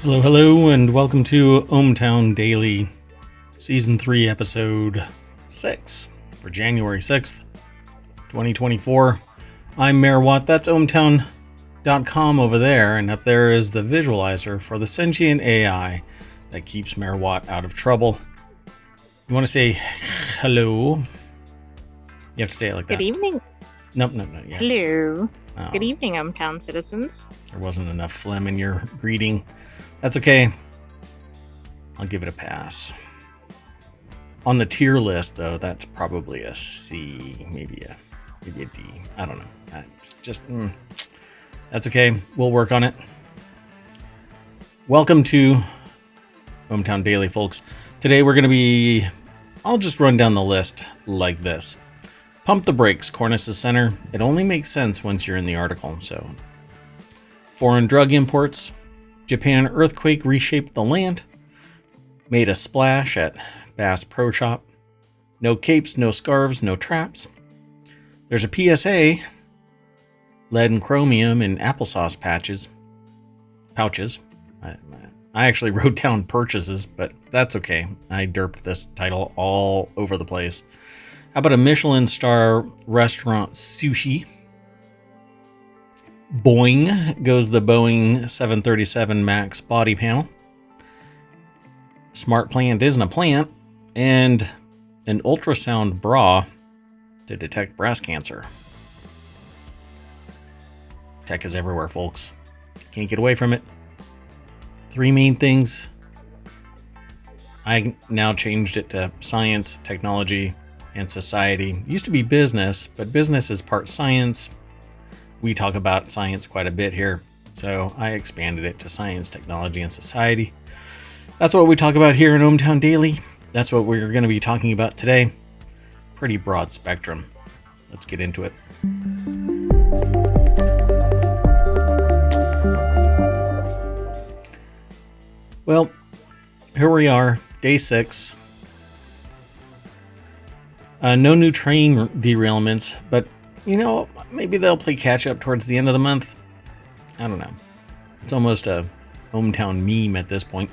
Hello, hello, and welcome to ohmTown Daily, Season 3, Episode 6 for January 6th, 2024. I'm Mayor Watt. That's ohmTown.com over there, and up there is the visualizer for the sentient AI that keeps Mayor Watt out of trouble. You want to say hello? You have to say it like that. Good evening. Nope. Yeah. Hello. Oh, Good evening, ohmTown citizens. there wasn't enough phlegm in your greeting. That's okay. I'll give it a pass. On the tier list, though, that's probably a C, maybe a D. I don't know. That's okay. We'll work on it. Welcome to ohmTown Daily, folks. Today we're going to be... I'll just run down the list like this. Pump the brakes, Cornices Center. It only makes sense once you're in the article, so... Foreign drug imports. Japan earthquake reshaped the land. Made a splash at Bass Pro Shop. No capes, no scarves, no traps. There's a PSA. Lead and chromium in applesauce pouches. I actually wrote down purchases, but that's okay. I derped this title all over the place. How about a Michelin star restaurant sushi? Boing goes the Boeing 737 MAX body panel. Smart plant isn't a plant. And an ultrasound bra to detect breast cancer. Tech is everywhere, folks. Can't get away from it. Three main things. I now changed it to science, technology, and society. Used to be business, but business is part science. We talk about science quite a bit here, so I expanded it to science, technology, and society. That's what we talk about here in ohmTown Daily. That's what we're going to be talking about today. Pretty broad spectrum. Let's get into it. Well, here we are, day 6. No new train derailments, but you know, maybe they'll play catch up towards the end of the month. I don't know. It's almost a ohmTown meme at this point.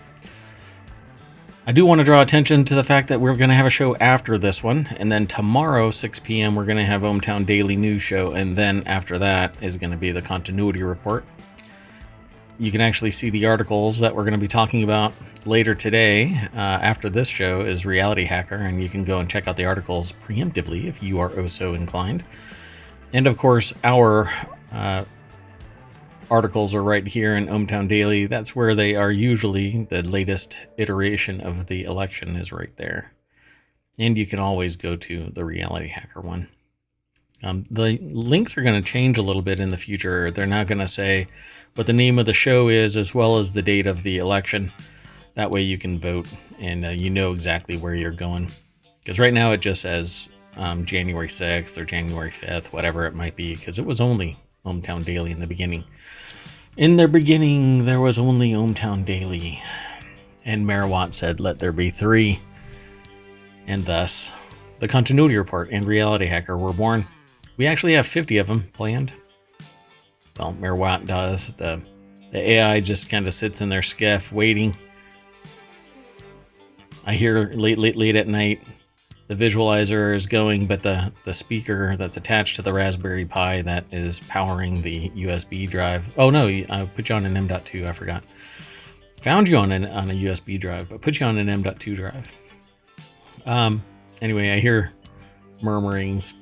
I do want to draw attention to the fact that we're going to have a show after this one, and then tomorrow, 6 p.m., we're going to have ohmTown Daily News Show, and then after that is going to be the continuity report. You can actually see the articles that we're going to be talking about later today. After this show is Reality Hacker, and you can go and check out the articles preemptively if you are so inclined. And of course, our articles are right here in ohmTown Daily. That's where they are usually. The latest iteration of the election is right there. And you can always go to the Reality Hacker one. The links are going to change a little bit in the future. They're now going to say what the name of the show is as well as the date of the election. That way you can vote and you know exactly where you're going. Because right now it just says January 6th or January 5th, whatever it might be, because it was only ohmTown Daily in the beginning. In the beginning, there was only ohmTown Daily. And Mayor Watt said, let there be 3. And thus, the continuity report and Reality Hacker were born. We actually have 50 of them planned. Well, Mayor Watt does. The AI just kind of sits in their skiff waiting. I hear late at night, the visualizer is going, but the speaker that's attached to the Raspberry Pi that is powering the USB drive. Oh no, I put you on an M.2, I forgot. Found you on a USB drive, but put you on an M.2 drive. Anyway, I hear murmurings.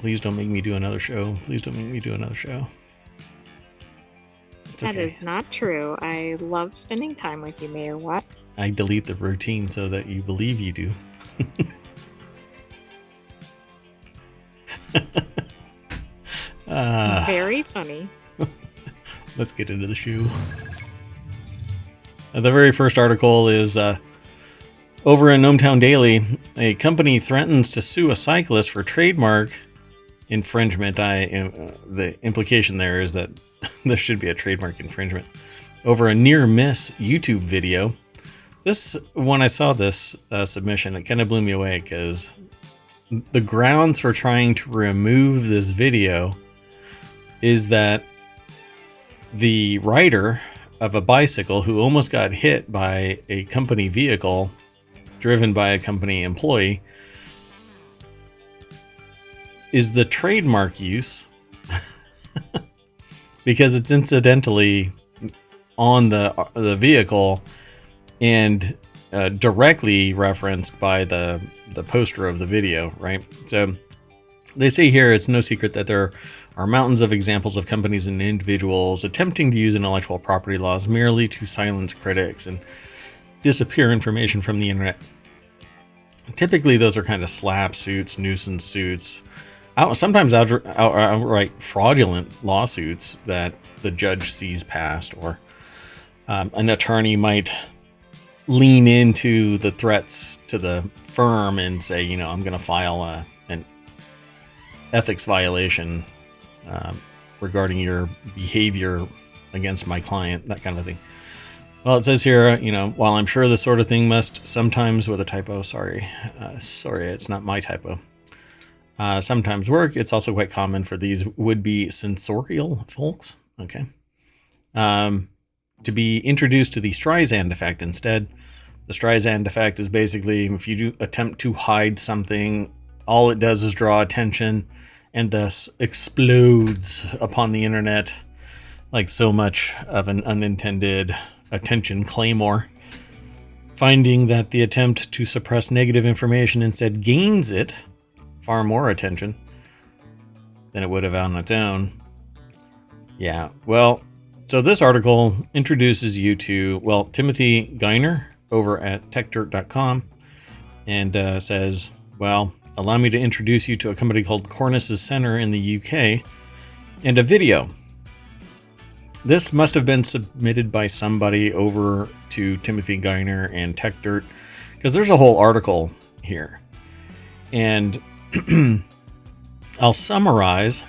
Please don't make me do another show. Please don't make me do another show. It's okay. That is not true. I love spending time with you, Mayor Watt. I delete the routine so that you believe you do. Very funny. Let's get into the show. The very first article is over in ohmTown Daily. A company threatens to sue a cyclist for trademark infringement. The implication there is that there should be a trademark infringement over a near miss YouTube video. When I saw this submission, it kind of blew me away because the grounds for trying to remove this video is that the writer of a bicycle who almost got hit by a company vehicle driven by a company employee is the trademark use because it's incidentally on the vehicle and directly referenced by the poster of the video, right? So they say here it's no secret that there are mountains of examples of companies and individuals attempting to use intellectual property laws merely to silence critics and disappear information from the internet. Typically, those are kind of slap suits, nuisance suits, sometimes outright fraudulent lawsuits that the judge sees past, or an attorney might lean into the threats to the firm and say, I'm going to file an ethics violation regarding your behavior against my client, that kind of thing. Well, it says here, while I'm sure this sort of thing must sometimes, with a typo, sorry, it's not my typo, sometimes work, it's also quite common for these would-be censorial folks, okay, to be introduced to the Streisand effect instead. The Streisand effect is basically if you do attempt to hide something, all it does is draw attention and thus explodes upon the internet like so much of an unintended attention claymore. Finding that the attempt to suppress negative information instead gains it far more attention than it would have on its own. Yeah, well, so this article introduces you to, Timothy Geiner over at techdirt.com and says, allow me to introduce you to a company called Cornices Center in the UK and a video. This must have been submitted by somebody over to Timothy Geiner and TechDirt, because there's a whole article here. And I'll summarize,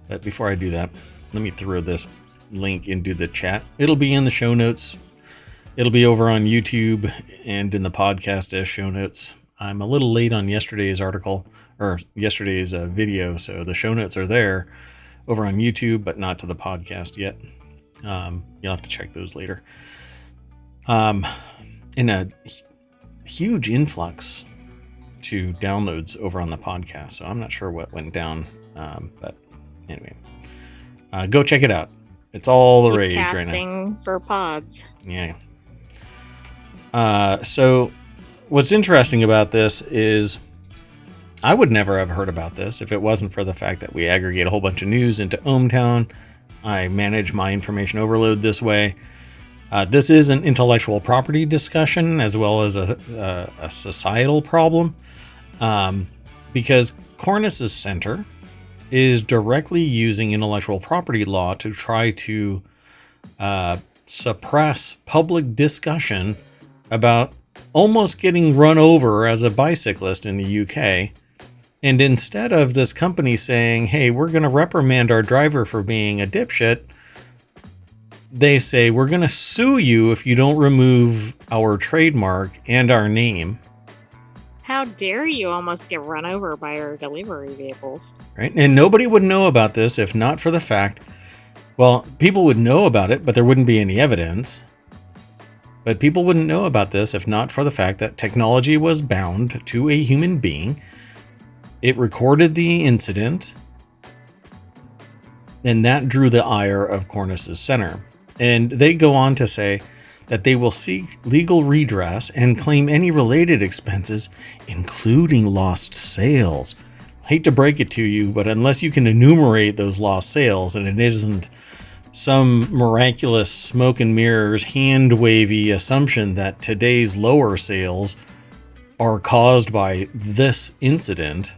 but before I do that, let me throw this link into the chat. It'll be in the show notes. It'll be over on YouTube and in the podcast as show notes. I'm a little late on yesterday's article, or yesterday's video, so the show notes are there over on YouTube, but not to the podcast yet. You'll have to check those later. In a huge influx to downloads over on the podcast, so I'm not sure what went down, but anyway, go check it out. It's all the rage right now. Casting for pods. Yeah. So what's interesting about this is I would never have heard about this if it wasn't for the fact that we aggregate a whole bunch of news into ohmTown. I manage my information overload this way. This is an intellectual property discussion as well as a societal problem, because Cornices Center is directly using intellectual property law to try to suppress public discussion about almost getting run over as a bicyclist in the UK. And instead of this company saying, hey, we're going to reprimand our driver for being a dipshit, they say, we're going to sue you if you don't remove our trademark and our name. How dare you almost get run over by our delivery vehicles? Right? And nobody would know about this if not for the fact, people would know about it, but there wouldn't be any evidence. But people wouldn't know about this if not for the fact that technology was bound to a human being. It recorded the incident, and that drew the ire of Cornices Center. And they go on to say that they will seek legal redress and claim any related expenses, including lost sales. I hate to break it to you, but unless you can enumerate those lost sales, and it isn't some miraculous smoke and mirrors, hand-wavy assumption that today's lower sales are caused by this incident,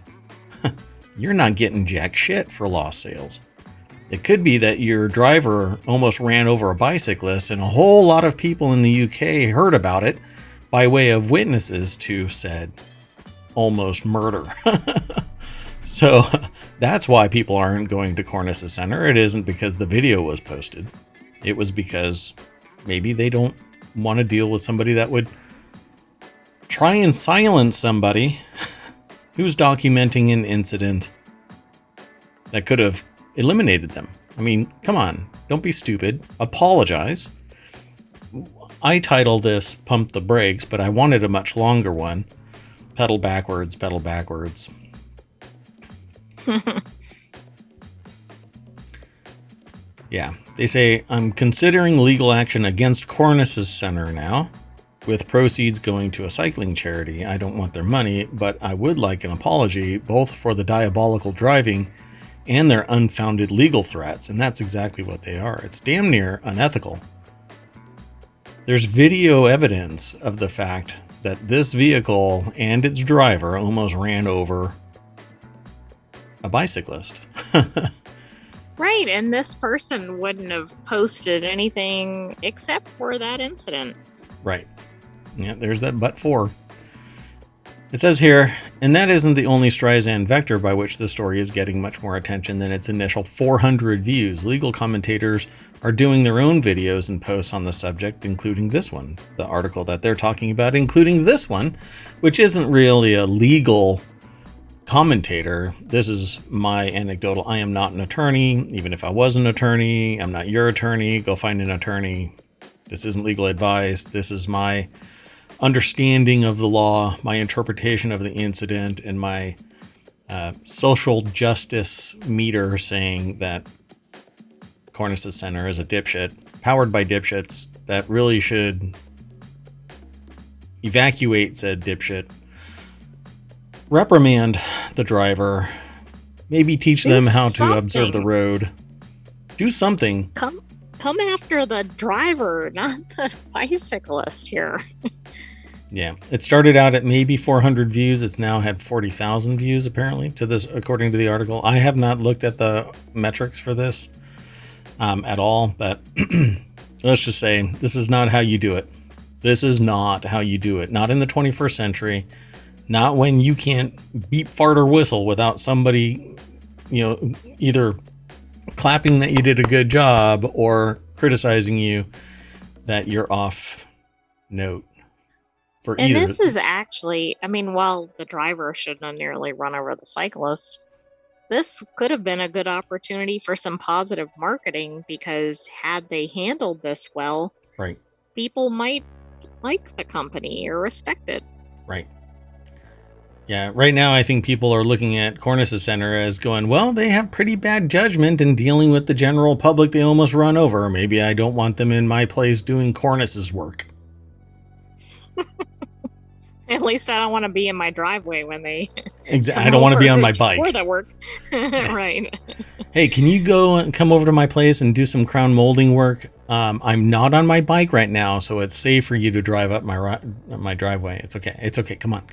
you're not getting jack shit for lost sales. It could be that your driver almost ran over a bicyclist and a whole lot of people in the UK heard about it by way of witnesses to said almost murder. So that's why people aren't going to Cornices Center. It isn't because the video was posted. It was because maybe they don't want to deal with somebody that would try and silence somebody who's documenting an incident that could have eliminated them. I mean, come on, don't be stupid. Apologize. I title this Pump the Brakes, but I wanted a much longer one. Pedal backwards, pedal backwards. Yeah, they say, I'm considering legal action against Cornices Center now, with proceeds going to a cycling charity. I don't want their money, but I would like an apology, both for the diabolical driving and their unfounded legal threats. And that's exactly what they are. It's damn near unethical. There's video evidence of the fact that this vehicle and its driver almost ran over a bicyclist. Right, and this person wouldn't have posted anything except for that incident. Right. Yeah, there's that but for. It says here, and that isn't the only Streisand vector by which the story is getting much more attention than its initial 400 views. Legal commentators are doing their own videos and posts on the subject, including this one, the article that they're talking about, including this one, which isn't really a legal commentator. This is my anecdotal. I am not an attorney. Even if I was an attorney, I'm not your attorney. Go find an attorney. This isn't legal advice. This is my understanding of the law, my interpretation of the incident, and my social justice meter saying that Cornices Center is a dipshit, powered by dipshits that really should evacuate said dipshit, reprimand the driver, maybe teach them how to observe the road. Do something. Come after the driver, not the bicyclist here. Yeah, it started out at maybe 400 views. It's now had 40,000 views, apparently, to this, according to the article. I have not looked at the metrics for this at all, but let's just say this is not how you do it. This is not how you do it. Not in the 21st century. Not when you can't beep, fart, or whistle without somebody, either clapping that you did a good job or criticizing you that you're off note. And this is actually, while the driver shouldn't have nearly run over the cyclist, this could have been a good opportunity for some positive marketing, because had they handled this well, right, people might like the company or respect it. Right. Yeah, right now I think people are looking at Cornices Center as going, well, they have pretty bad judgment in dealing with the general public they almost run over. Maybe I don't want them in my place doing Cornices work. At least I don't want to be in my driveway when they... Exactly. I don't want to be on my bike. For the work. Right. Hey, can you go and come over to my place and do some crown molding work? I'm not on my bike right now, so it's safe for you to drive up my driveway. It's okay. It's okay. Come on.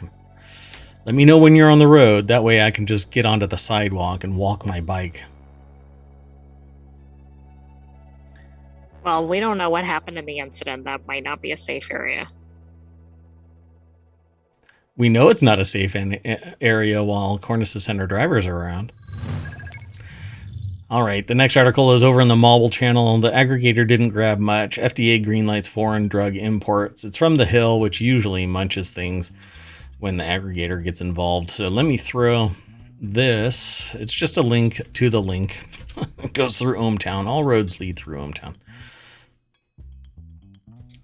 Let me know when you're on the road. That way I can just get onto the sidewalk and walk my bike. Well, we don't know what happened in the incident. That might not be a safe area. We know it's not a safe area while Cornices Center drivers are around. All right, the next article is over in the Mobile channel. The aggregator didn't grab much. FDA greenlights foreign drug imports. It's from The Hill, which usually munches things when the aggregator gets involved. So let me throw this. It's just a link to the link. It goes through ohmTown. All roads lead through ohmTown.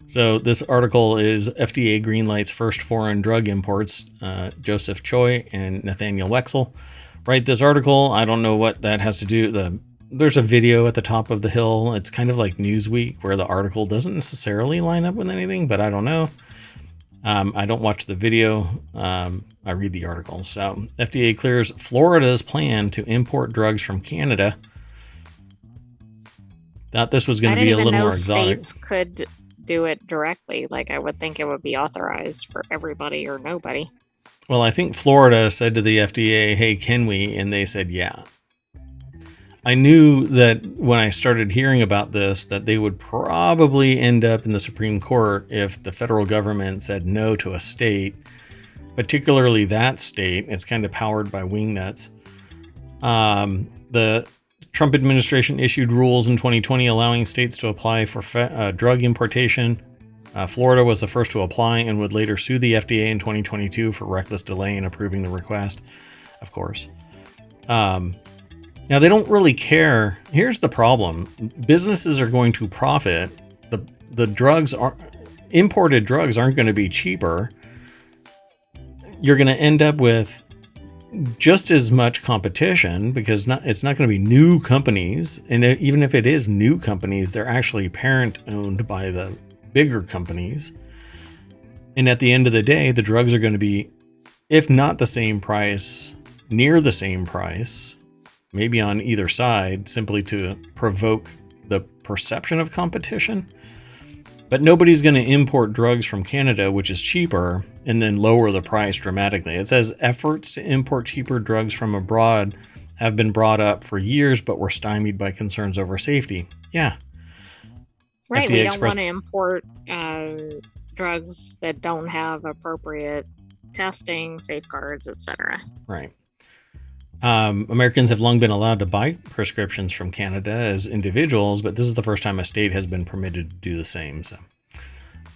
So this article is FDA greenlights first foreign drug imports. Joseph Choi and Nathaniel Wexel write this article. I don't know what that has to do. There's a video at the top of The Hill. It's kind of like Newsweek, where the article doesn't necessarily line up with anything, but I don't know. I don't watch the video. I read the article. So FDA clears Florida's plan to import drugs from Canada. Thought this was going to be a little more exotic. States could do it directly. Like, I would think it would be authorized for everybody or nobody. Well, I think Florida said to the FDA, hey, can we? And they said, yeah. I knew that when I started hearing about this, that they would probably end up in the Supreme Court if the federal government said no to a state, particularly that state. It's kind of powered by wingnuts. The Trump administration issued rules in 2020 allowing states to apply for drug importation. Florida was the first to apply and would later sue the FDA in 2022 for reckless delay in approving the request, of course. Now, they don't really care. Here's the problem. Businesses are going to profit. The drugs are imported drugs aren't going to be cheaper. You're going to end up with just as much competition because it's not going to be new companies. And even if it is new companies, they're actually parent owned by the bigger companies. And at the end of the day, the drugs are going to be, if not the same price, near the same price, maybe on either side, simply to provoke the perception of competition. But nobody's going to import drugs from Canada, which is cheaper, and then lower the price dramatically. It says efforts to import cheaper drugs from abroad have been brought up for years, but were stymied by concerns over safety. Yeah. Right, we don't want to import drugs that don't have appropriate testing, safeguards, etc. Right. Americans have long been allowed to buy prescriptions from Canada as individuals, but this is the first time a state has been permitted to do the same. So,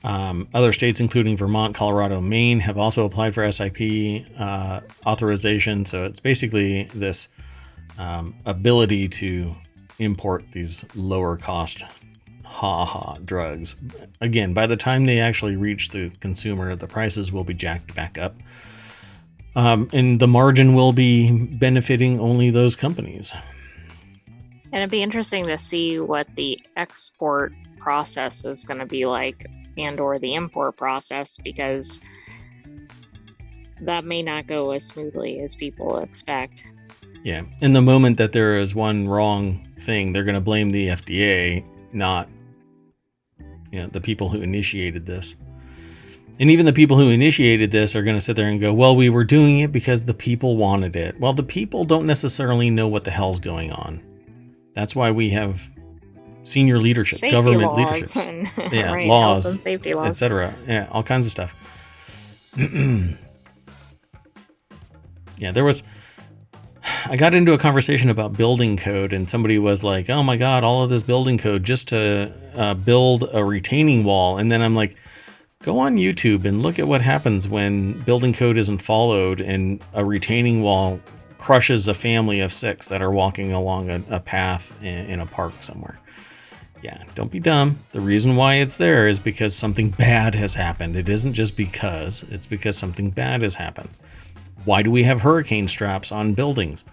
other states, including Vermont, Colorado, Maine, have also applied for SIP authorization. So it's basically this ability to import these lower cost drugs. Again, by the time they actually reach the consumer, the prices will be jacked back up. And the margin will be benefiting only those companies. And it'd be interesting to see what the export process is going to be like, and or the import process, because that may not go as smoothly as people expect. Yeah. In the moment that there is one wrong thing, they're going to blame the FDA, not the people who initiated this. And even the people who initiated this are going to sit there and go, well, we were doing it because the people wanted it. Well, the people don't necessarily know what the hell's going on. That's why we have senior leadership, safety government laws leadership, right, laws, health and safety laws, etc. Yeah, all kinds of stuff. I got into a conversation about building code, and somebody was like, oh my God, all of this building code just to build a retaining wall. And then I'm like, go on YouTube and look at what happens when building code isn't followed and a retaining wall crushes a family of 6 that are walking along a path in a park somewhere. Yeah, don't be dumb. The reason why it's there is because something bad has happened. It isn't just because, it's because something bad has happened. Why do we have hurricane straps on buildings?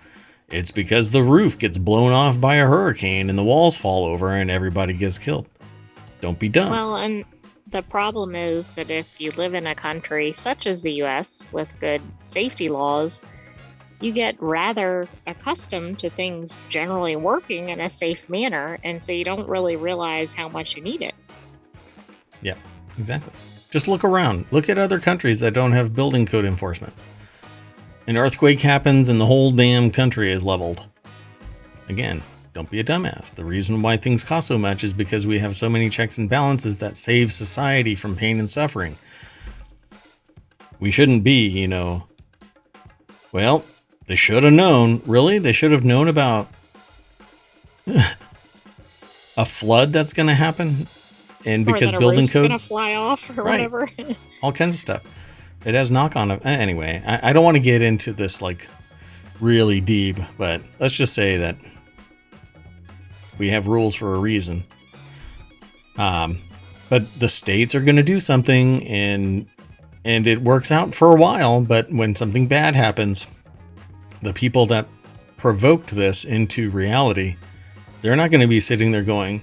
It's because the roof gets blown off by a hurricane and the walls fall over and everybody gets killed. Don't be dumb. Well, and the problem is that if you live in a country such as the US with good safety laws, you get rather accustomed to things generally working in a safe manner, and so you don't really realize how much you need it. Yeah, exactly. Just look around. Look at other countries that don't have building code enforcement. An earthquake happens and the whole damn country is leveled. Again, don't be a dumbass. The reason why things cost so much is because we have so many checks and balances that save society from pain and suffering. We shouldn't be, well, they should have known. Really? They should have known about a flood that's going to happen? And because building code going to fly off or whatever. All kinds of stuff. It has knock-on. Anyway, I don't want to get into this really deep, but let's just say that we have rules for a reason. But the states are going to do something, and it works out for a while. But when something bad happens, the people that provoked this into reality, they're not going to be sitting there going,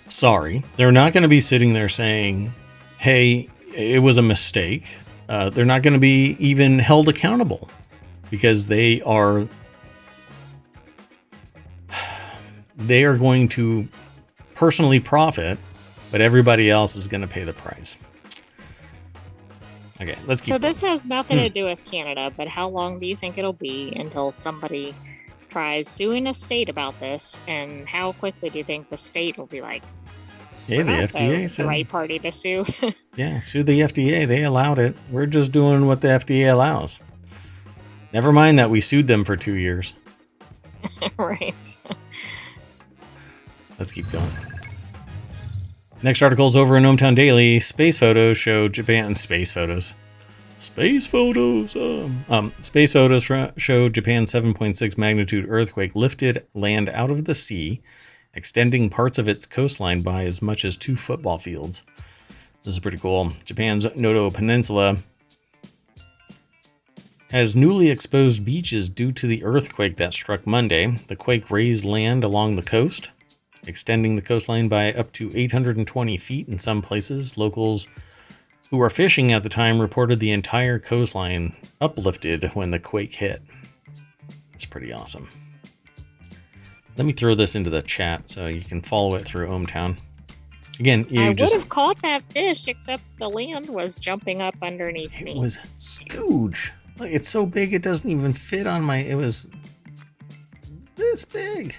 sorry. They're not going to be sitting there saying, hey, it was a mistake. They're not going to be even held accountable because they are going to personally profit, but everybody else is going to pay the price. Okay, let's keep going. This has nothing to do with Canada, but how long do you think it'll be until somebody tries suing a state about this, and how quickly do you think the state will be like, yeah, the FDA said the right party to sue? Yeah, sue the FDA. They allowed it. We're just doing what the FDA allows. Never mind that we sued them for 2 years. Right. Let's keep going. Next article is over in ohmTown Daily. Space photos show Japan. Space photos. Space photos. Space photos show Japan's 7.6 magnitude earthquake lifted land out of the sea, extending parts of its coastline by as much as 2 football fields. This is pretty cool. Japan's Noto Peninsula has newly exposed beaches due to the earthquake that struck Monday. The quake raised land along the coast, extending the coastline by up to 820 feet in some places. Locals who were fishing at the time reported the entire coastline uplifted when the quake hit. That's pretty awesome. Let me throw this into the chat so you can follow it through ohmTown. Again, I would have caught that fish, except the land was jumping up underneath me. It was huge. Look, it's so big it doesn't even fit on my... It was this big.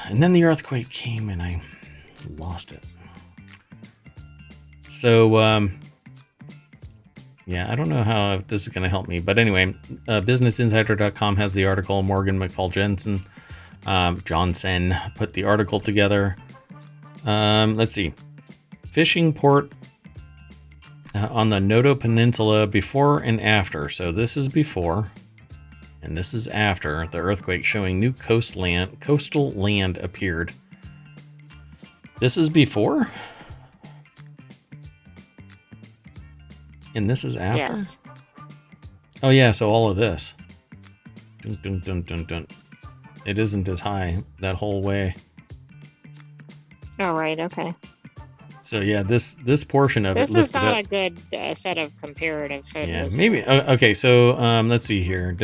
And then the earthquake came and I lost it. So, yeah, I don't know how this is going to help me. But anyway, BusinessInsider.com has the article. Morgan McFall Johnson put the article together. Let's see. Fishing port on the Noto Peninsula before and after. So this is before, and this is after the earthquake, showing new coastal land appeared. This is before? And this is after? Yes. Oh yeah, so all of this. Dun, dun, dun, dun, dun. It isn't as high that whole way. Oh, right, okay. So yeah, this portion of this it is not a good set of comparative photos. Yeah, maybe. Okay, so let's see here.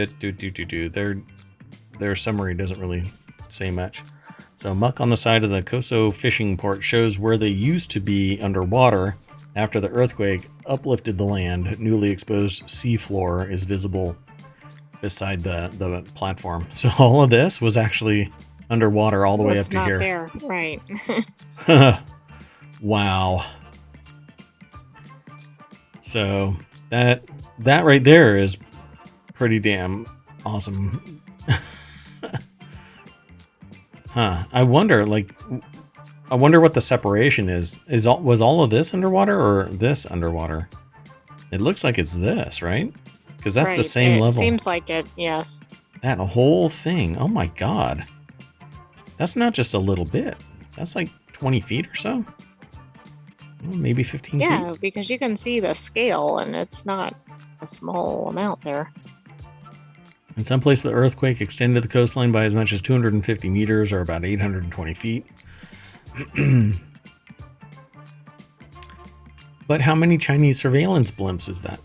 Their summary doesn't really say much. So muck on the side of the Koso fishing port shows where they used to be underwater. After the earthquake uplifted the land, newly exposed seafloor is visible beside the platform. So all of this was actually underwater all the way up to here. There, right? Wow. So that right there is pretty damn awesome. Huh. I wonder what the separation is. Was all of this underwater or this underwater? It looks like it's this, right? Because that's the same level. Seems like it, yes. That whole thing. Oh my God. That's not just a little bit. That's like 20 feet or so. Well, maybe 15 feet. Yeah, because you can see the scale and it's not a small amount there. In some places, the earthquake extended the coastline by as much as 250 meters or about 820 feet. But how many Chinese surveillance blimps is that?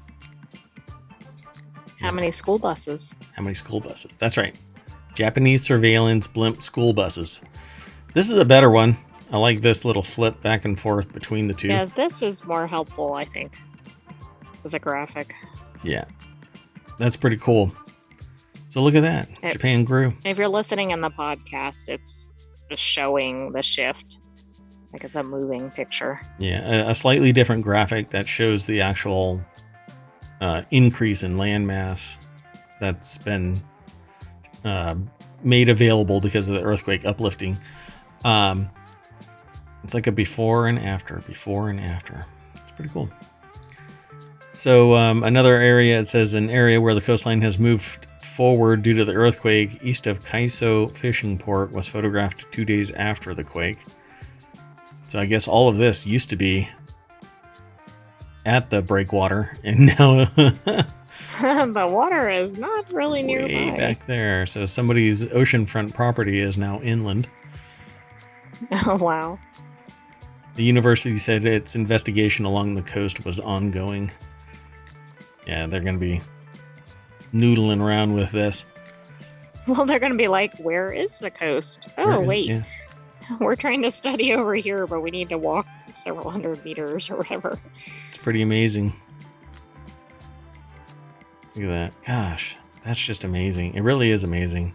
How many school buses? How many school buses? That's right. Japanese surveillance blimp school buses. This is a better one. I like this little flip back and forth between the two. Yeah, this is more helpful, I think, as a graphic. Yeah, that's pretty cool. So look at that. Japan grew. If you're listening in the podcast, it's just showing the shift. Like it's a moving picture. Yeah, a slightly different graphic that shows the actual increase in landmass that's been made available because of the earthquake uplifting. It's like a before and after. It's pretty cool. So another area, it says an area where the coastline has moved forward due to the earthquake east of Kaiso Fishing Port was photographed 2 days after the quake. So I guess all of this used to be at the breakwater, and now the water is not really nearby. Way back there. So somebody's oceanfront property is now inland. Oh, wow. The university said its investigation along the coast was ongoing. Yeah, they're going to be noodling around with this. Well, they're going to be like, where is the coast? Oh, wait. Yeah. We're trying to study over here, but we need to walk several hundred meters or whatever. It's pretty amazing. Look at that. Gosh, that's just amazing. It really is amazing.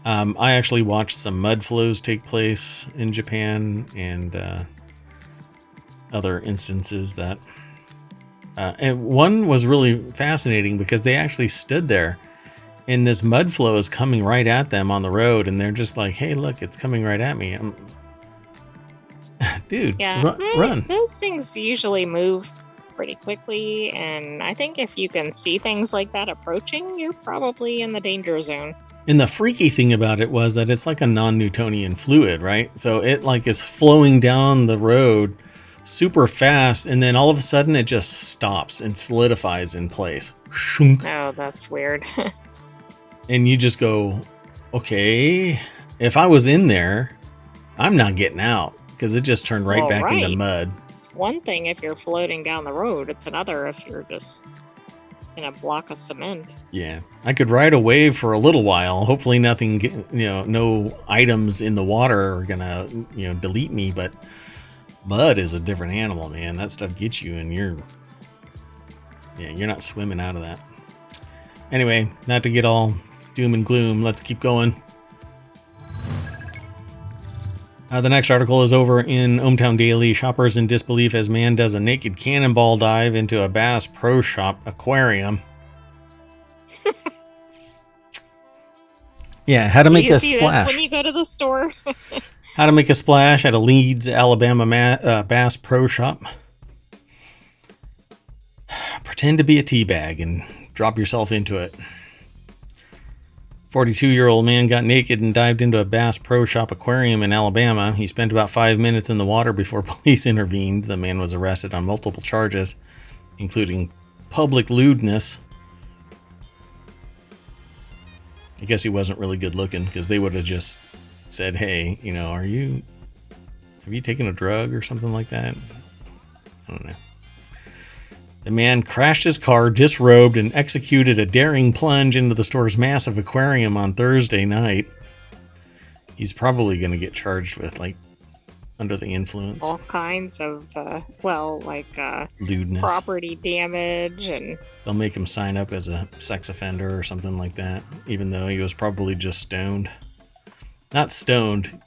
I actually watched some mud flows take place in Japan and other instances that... and one was really fascinating because they actually stood there and this mud flow is coming right at them on the road and they're just like, hey, look, it's coming right at me. dude, Yeah, run. those things usually move pretty quickly, and I think if you can see things like that approaching, you're probably in the danger zone. And the freaky thing about it was that it's like a non-Newtonian fluid, right? So it like is flowing down the road super fast, and then all of a sudden it just stops and solidifies in place. Shunk. Oh, that's weird. And you just go, okay, if I was in there, I'm not getting out, because it just turned right back into mud. It's one thing if you're floating down the road. It's another if you're just in a block of cement. Yeah, I could ride a wave for a little while. Hopefully nothing, no items in the water are gonna, delete me. But mud is a different animal, man. That stuff gets you, and you're not swimming out of that. Anyway, not to get all doom and gloom, let's keep going. The next article is over in ohmTown Daily. Shoppers in disbelief as man does a naked cannonball dive into a Bass Pro Shop aquarium. Yeah, how to make a splash. When you go to the store. How to make a splash at a Leeds, Alabama Bass Pro Shop. Pretend to be a tea bag and drop yourself into it. 42-year-old man got naked and dived into a Bass Pro Shop aquarium in Alabama. He spent about 5 minutes in the water before police intervened. The man was arrested on multiple charges, including public lewdness. I guess he wasn't really good looking, because they would have just said, hey, have you taken a drug or something like that? I don't know. The man crashed his car, disrobed, and executed a daring plunge into the store's massive aquarium on Thursday night. He's probably going to get charged with, under the influence. All kinds of, lewdness. Property damage, and... They'll make him sign up as a sex offender or something like that, even though he was probably just stoned. Not stoned.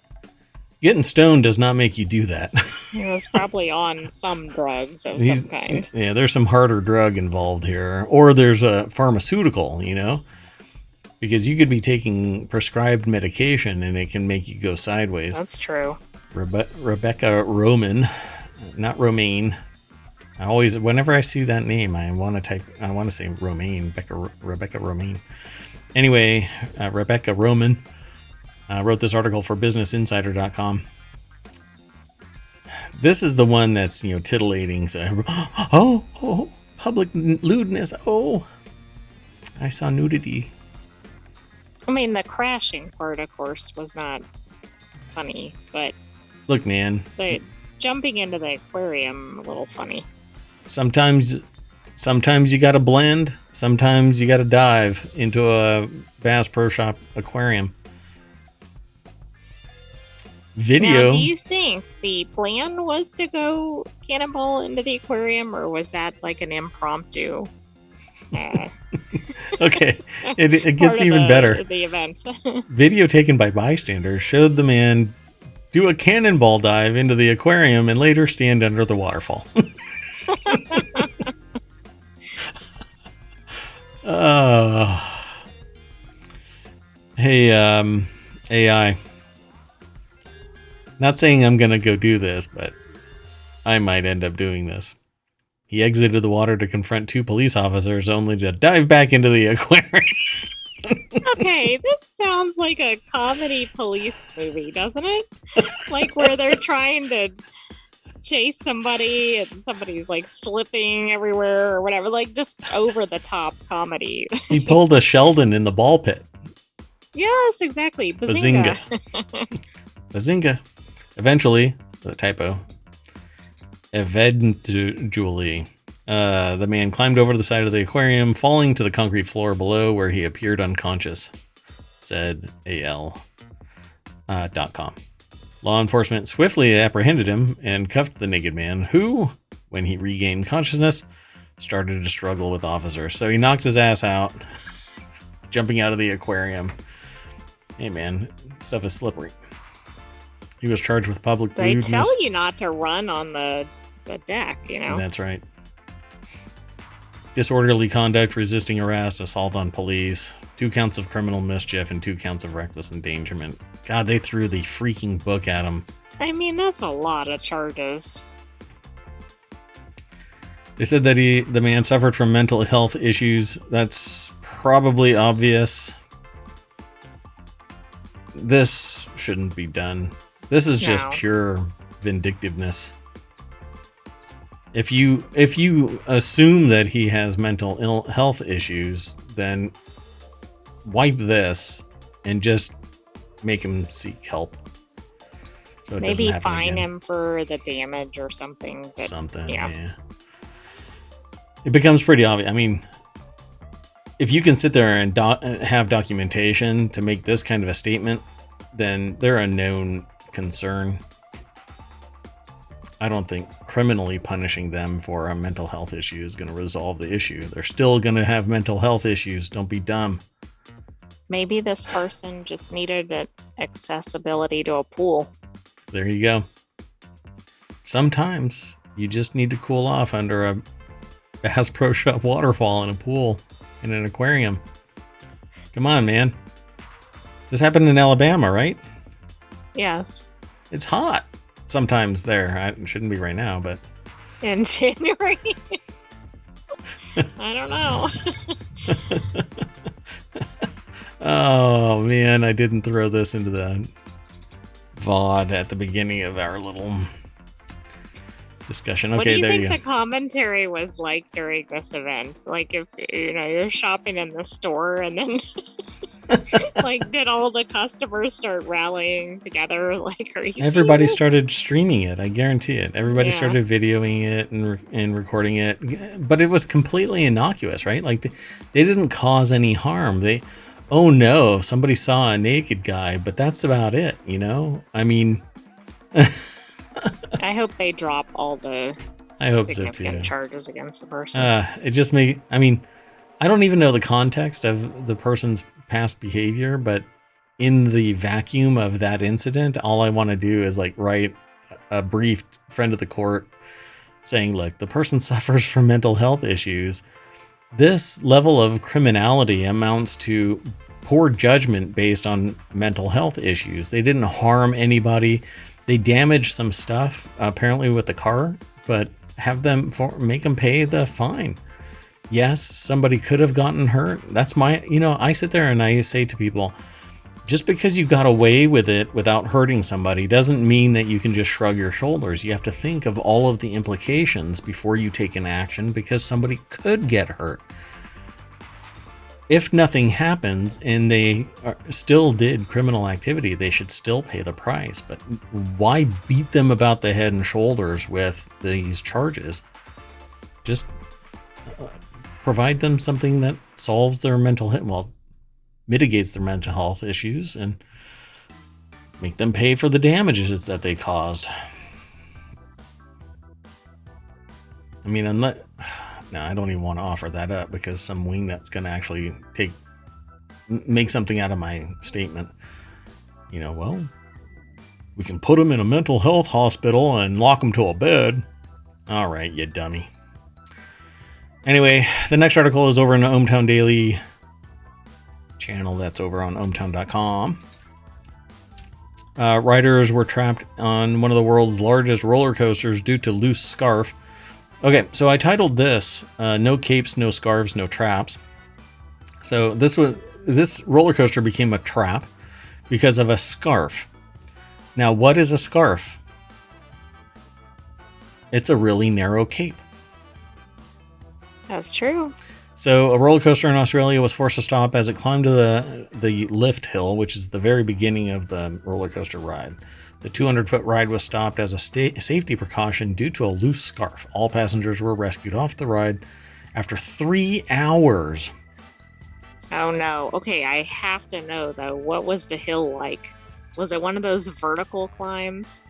Getting stoned does not make you do that. He was probably on some drugs of some kind. Yeah, there's some harder drug involved here. Or there's a pharmaceutical, because you could be taking prescribed medication and it can make you go sideways. That's true. Rebecca Roman, not Romaine. Whenever I see that name, I want to say Romaine, Rebecca Romaine. Anyway, Rebecca Roman wrote this article for BusinessInsider.com. This is the one that's, titillating. So, public lewdness. Oh, I saw nudity. I mean, the crashing part, of course, was not funny, but... Look, man. The jumping into the aquarium, a little funny. Sometimes you gotta blend. Sometimes you gotta dive into a Bass Pro Shop aquarium. Video. Now, do you think the plan was to go cannonball into the aquarium, or was that like an impromptu? Okay, it gets even better. The event. Video taken by bystanders showed the man do a cannonball dive into the aquarium and later stand under the waterfall. Hey, AI. Not saying I'm going to go do this, but I might end up doing this. He exited the water to confront two police officers, only to dive back into the aquarium. Okay, this sounds like a comedy police movie, doesn't it? Like where they're trying to chase somebody and somebody's like slipping everywhere or whatever. Like just over the top comedy. He pulled a Sheldon in the ball pit. Yes, exactly. Bazinga. Bazinga. Eventually, the typo. Eventually, the man climbed over the side of the aquarium, falling to the concrete floor below where he appeared unconscious, said AL.com. Law enforcement swiftly apprehended him and cuffed the naked man, who, when he regained consciousness, started to struggle with officers. So he knocked his ass out, jumping out of the aquarium. Hey man, stuff is slippery. He was charged with public lewdness. They tell you not to run on the deck, That's right. Disorderly conduct, resisting arrest, assault on police, 2 counts of criminal mischief, and 2 counts of reckless endangerment. God, they threw the freaking book at him. I mean, that's a lot of charges. They said that the man suffered from mental health issues. That's probably obvious. This shouldn't be done. This is just pure vindictiveness. If you assume that he has mental health issues, then wipe this and just make him seek help. So maybe fine him for the damage or something. Yeah. It becomes pretty obvious. I mean, if you can sit there and have documentation to make this kind of a statement, then they're a known concern. I don't think criminally punishing them for a mental health issue is going to resolve the issue. They're still going to have mental health issues. Don't be dumb. Maybe this person just needed an accessibility to a pool. There you go. Sometimes you just need to cool off under a Bass Pro Shop waterfall in a pool in an aquarium. Come on, man. This happened in Alabama, right? Yes. It's hot sometimes there. It shouldn't be right now, but in January. I don't know. Oh man, I didn't throw this into the VOD at the beginning of our little discussion. Okay, what do you there think you go. The commentary was like during this event? Like if you're shopping in the store and then like did all the customers start rallying together? Like, are you everybody started streaming it, I guarantee it. Everybody started videoing it and recording it, but it was completely innocuous, right? Like they didn't cause any harm. Oh no, somebody saw a naked guy, but that's about it, I mean I hope they drop all the significant charges against the person. It just I mean, I don't even know the context of the person's past behavior, but in the vacuum of that incident, all I want to do is like write a brief friend of the court saying, look, the person suffers from mental health issues. This level of criminality amounts to poor judgment based on mental health issues. They didn't harm anybody. They damaged some stuff, apparently with the car, but make them pay the fine. Yes, somebody could have gotten hurt. That's I sit there and I say to people, just because you got away with it without hurting somebody doesn't mean that you can just shrug your shoulders. You have to think of all of the implications before you take an action, because somebody could get hurt. If nothing happens and they still did criminal activity, they should still pay the price. But why beat them about the head and shoulders with these charges? Just provide them something that solves their mitigates their mental health issues and make them pay for the damages that they caused. I mean, I don't even want to offer that up because some wingnut's going to actually make something out of my statement. Well, we can put them in a mental health hospital and lock them to a bed. All right, you dummy. Anyway, the next article is over in the ohmTown Daily channel. That's over on ohmTown.com. Riders were trapped on one of the world's largest roller coasters due to loose scarf. Okay, so I titled this, No Capes, No Scarves, No Traps. So this roller coaster became a trap because of a scarf. Now, what is a scarf? It's a really narrow cape. That's true. So a roller coaster in Australia was forced to stop as it climbed to the lift hill, which is the very beginning of the roller coaster ride. The 200-foot ride was stopped as a safety precaution due to a loose scarf. All passengers were rescued off the ride after 3 hours. Oh no. Okay, I have to know though, what was the hill like? Was it one of those vertical climbs?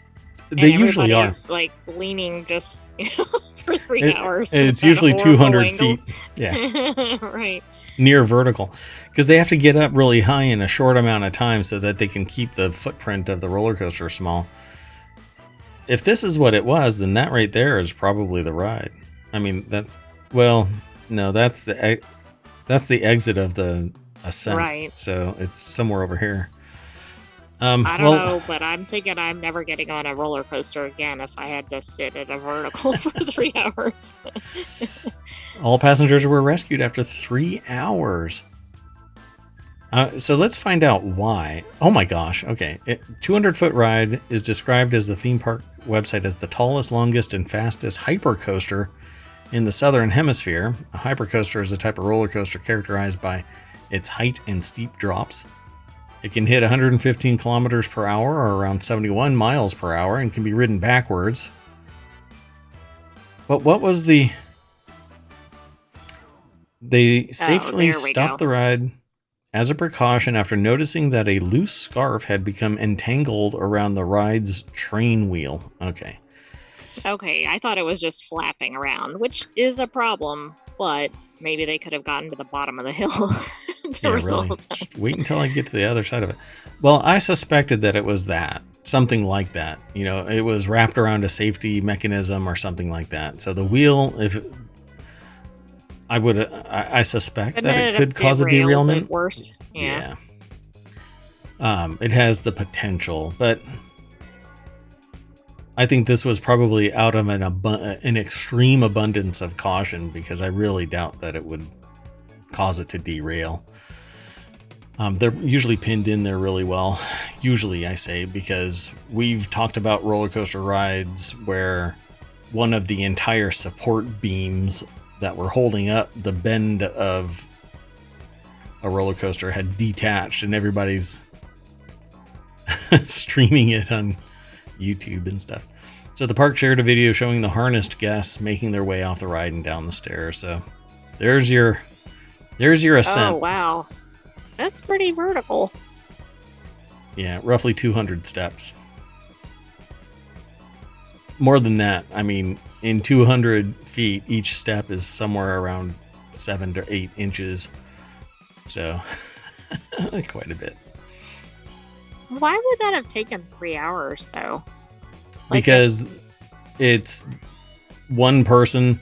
They usually are. Like leaning just for 3 hours. It's usually 200 feet. Yeah. Right. Near vertical. Because they have to get up really high in a short amount of time so that they can keep the footprint of the roller coaster small. If this is what it was, then that right there is probably the ride. I mean, that's the exit of the ascent. Right. So it's somewhere over here. I don't know, but I'm thinking I'm never getting on a roller coaster again if I had to sit at a vertical for 3 hours. All passengers were rescued after 3 hours. So let's find out why. Oh my gosh. Okay. 200-foot ride is described as the theme park website as the tallest, longest, and fastest hypercoaster in the southern hemisphere. A hypercoaster is a type of roller coaster characterized by its height and steep drops. It can hit 115 kilometers per hour or around 71 miles per hour and can be ridden backwards. But what was the... They safely stopped the ride as a precaution after noticing that a loose scarf had become entangled around the ride's train wheel. Okay. Okay, I thought it was just flapping around, which is a problem, but maybe they could have gotten to the bottom of the hill to resolve really. that. Just wait until I get to the other side of it. Well, I suspected that it was that. Something like that. You know, it was wrapped around a safety mechanism or something like that. So the wheel, if... I suspect that it could cause a derailment. Worse. Yeah. It has the potential, but I think this was probably out of an extreme abundance of caution, because I really doubt that it would cause it to derail. They're usually pinned in there really well. Usually, I say, because we've talked about roller coaster rides where one of the entire support beams that were holding up the bend of a roller coaster had detached, and everybody's streaming it on YouTube and stuff. So the park shared a video showing the harnessed guests making their way off the ride and down the stairs. So there's your ascent. Oh, wow. That's pretty vertical. Yeah, roughly 200 steps. More than that. I mean, in 200 feet, each step is somewhere around 7 to 8 inches. So, quite a bit. Why would that have taken 3 hours, though? Because it's one person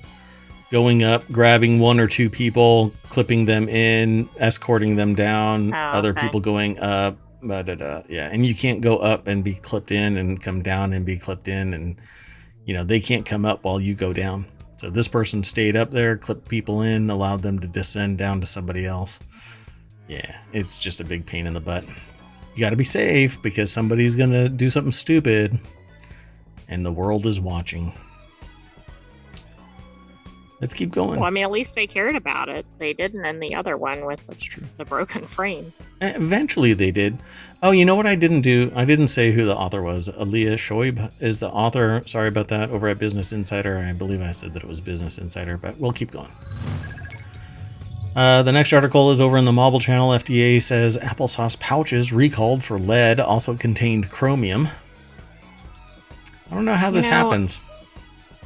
going up, grabbing one or two people, clipping them in, escorting them down, other people going up, yeah. And you can't go up and be clipped in and come down and be clipped in, and you know, they can't come up while you go down. So this person stayed up there, clipped people in, allowed them to descend down to somebody else. Yeah, it's just a big pain in the butt. You got to be safe, because somebody's going to do something stupid and the world is watching. Let's keep going. Well, I mean, at least they cared about it. They didn't in the other one with the broken frame. Eventually they did. Oh, you know what I didn't do? I didn't say who the author was. Aliyah Shoaib is the author. Sorry about that. Over at Business Insider. I believe I said that it was Business Insider, but we'll keep going. The next article is over in the Mobile Channel. FDA says applesauce pouches recalled for lead also contained chromium. I don't know how this happens.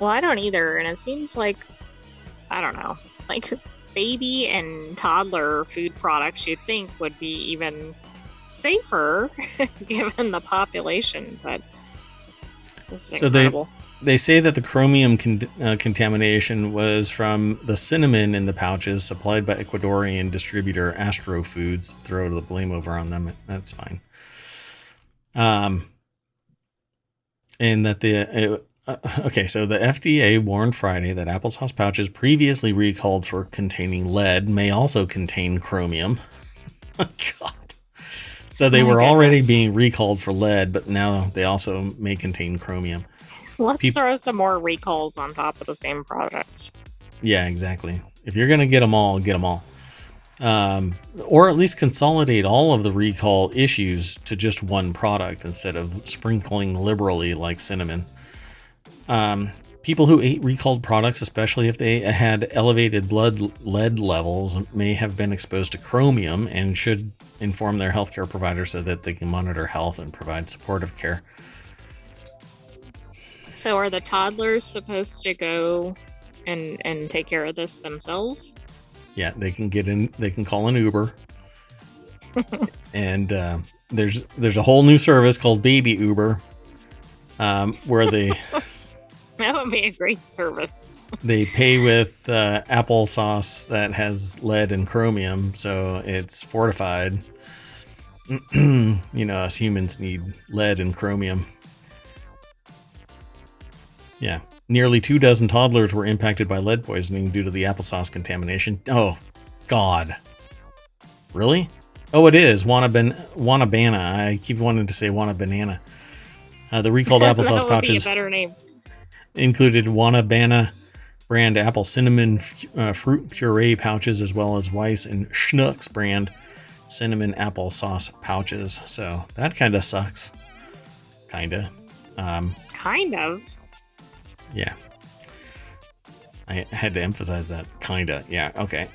Well, I don't either. And it seems like, I don't know, like baby and toddler food products you'd think would be even safer given the population, but this is incredible. They say that the chromium contamination was from the cinnamon in the pouches supplied by Ecuadorian distributor Astro Foods. Throw the blame over on them. That's fine. And that so the FDA warned Friday that applesauce pouches previously recalled for containing lead may also contain chromium. Oh, God. So they were already being recalled for lead, but now they also may contain chromium. Let's throw some more recalls on top of the same products. Yeah, exactly. If you're going to get them all, get them all. Or at least consolidate all of the recall issues to just one product instead of sprinkling liberally like cinnamon. People who ate recalled products, especially if they had elevated blood lead levels, may have been exposed to chromium and should inform their healthcare provider so that they can monitor health and provide supportive care. So are the toddlers supposed to go and take care of this themselves? Yeah, they can get in. They can call an Uber, and there's a whole new service called Baby Uber, where they that would be a great service. They pay with applesauce that has lead and chromium, so it's fortified. You know, us humans need lead and chromium. Yeah. Nearly 24 toddlers were impacted by lead poisoning due to the applesauce contamination. Oh, God. Really? Oh, it is. Wanna-Bana. I keep wanting to say Wanna-Banana. The recalled applesauce That would be a pouches better name. included Wanna-Bana brand apple cinnamon fruit puree pouches, as well as Weiss and Schnucks brand cinnamon applesauce pouches. So that kind of sucks. Kinda. Kind of. Yeah. I had to emphasize that. Kinda. Yeah. Okay.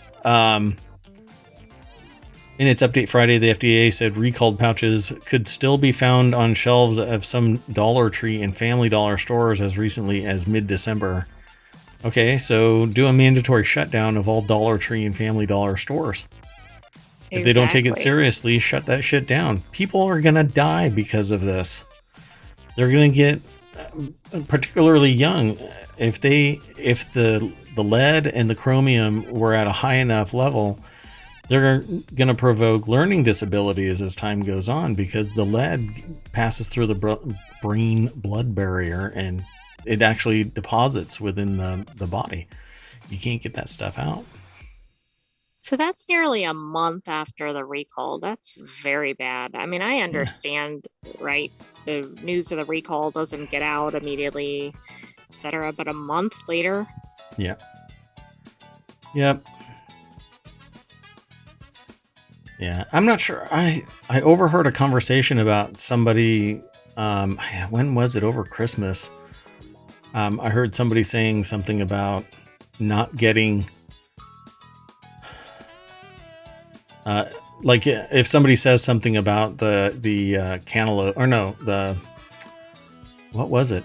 In its update Friday, the FDA said recalled pouches could still be found on shelves of some Dollar Tree and Family Dollar stores as recently as mid-December. Okay, so do a mandatory shutdown of all Dollar Tree and Family Dollar stores. If they don't take it seriously, shut that shit down. People are going to die because of this. They're going to get particularly young. If the lead and the chromium were at a high enough level, they're going to provoke learning disabilities as time goes on, because the lead passes through the brain blood barrier and it actually deposits within the body. You can't get that stuff out. So that's nearly a month after the recall. That's very bad. I mean, I understand, right? The news of the recall doesn't get out immediately, etc. But a month later. Yeah. Yep. Yeah, I'm not sure. I overheard a conversation about somebody. When was it? Over Christmas. I heard somebody saying something about not getting. Like if somebody says something about the cantaloupe, or no, what was it?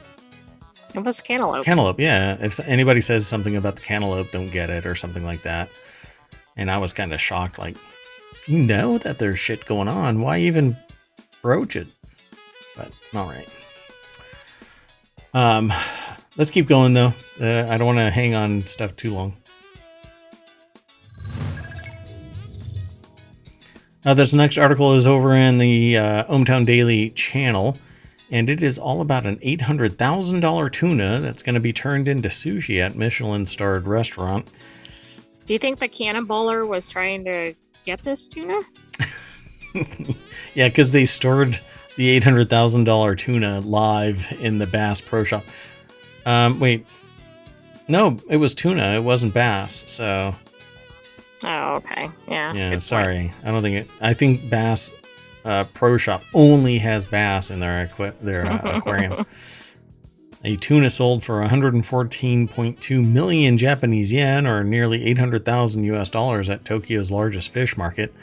It was cantaloupe. Cantaloupe, yeah. If anybody says something about the cantaloupe, don't get it, or something like that. And I was kind of shocked, like, you know that there's shit going on, why even broach it? But all right. Let's keep going though. I don't want to hang on stuff too long. This next article is over in the ohmTown Daily channel, and it is all about an $800,000 tuna that's going to be turned into sushi at Michelin-starred restaurant. Do you think the cannonballer was trying to get this tuna? Yeah, because they stored the $800,000 tuna live in the Bass Pro Shop. Wait. No, it was tuna. It wasn't bass, so... Oh, okay. Yeah. Yeah, sorry. I think Bass Pro Shop only has bass in their aquarium. A tuna sold for 114.2 million Japanese yen, or nearly 800,000 US dollars, at Tokyo's largest fish market.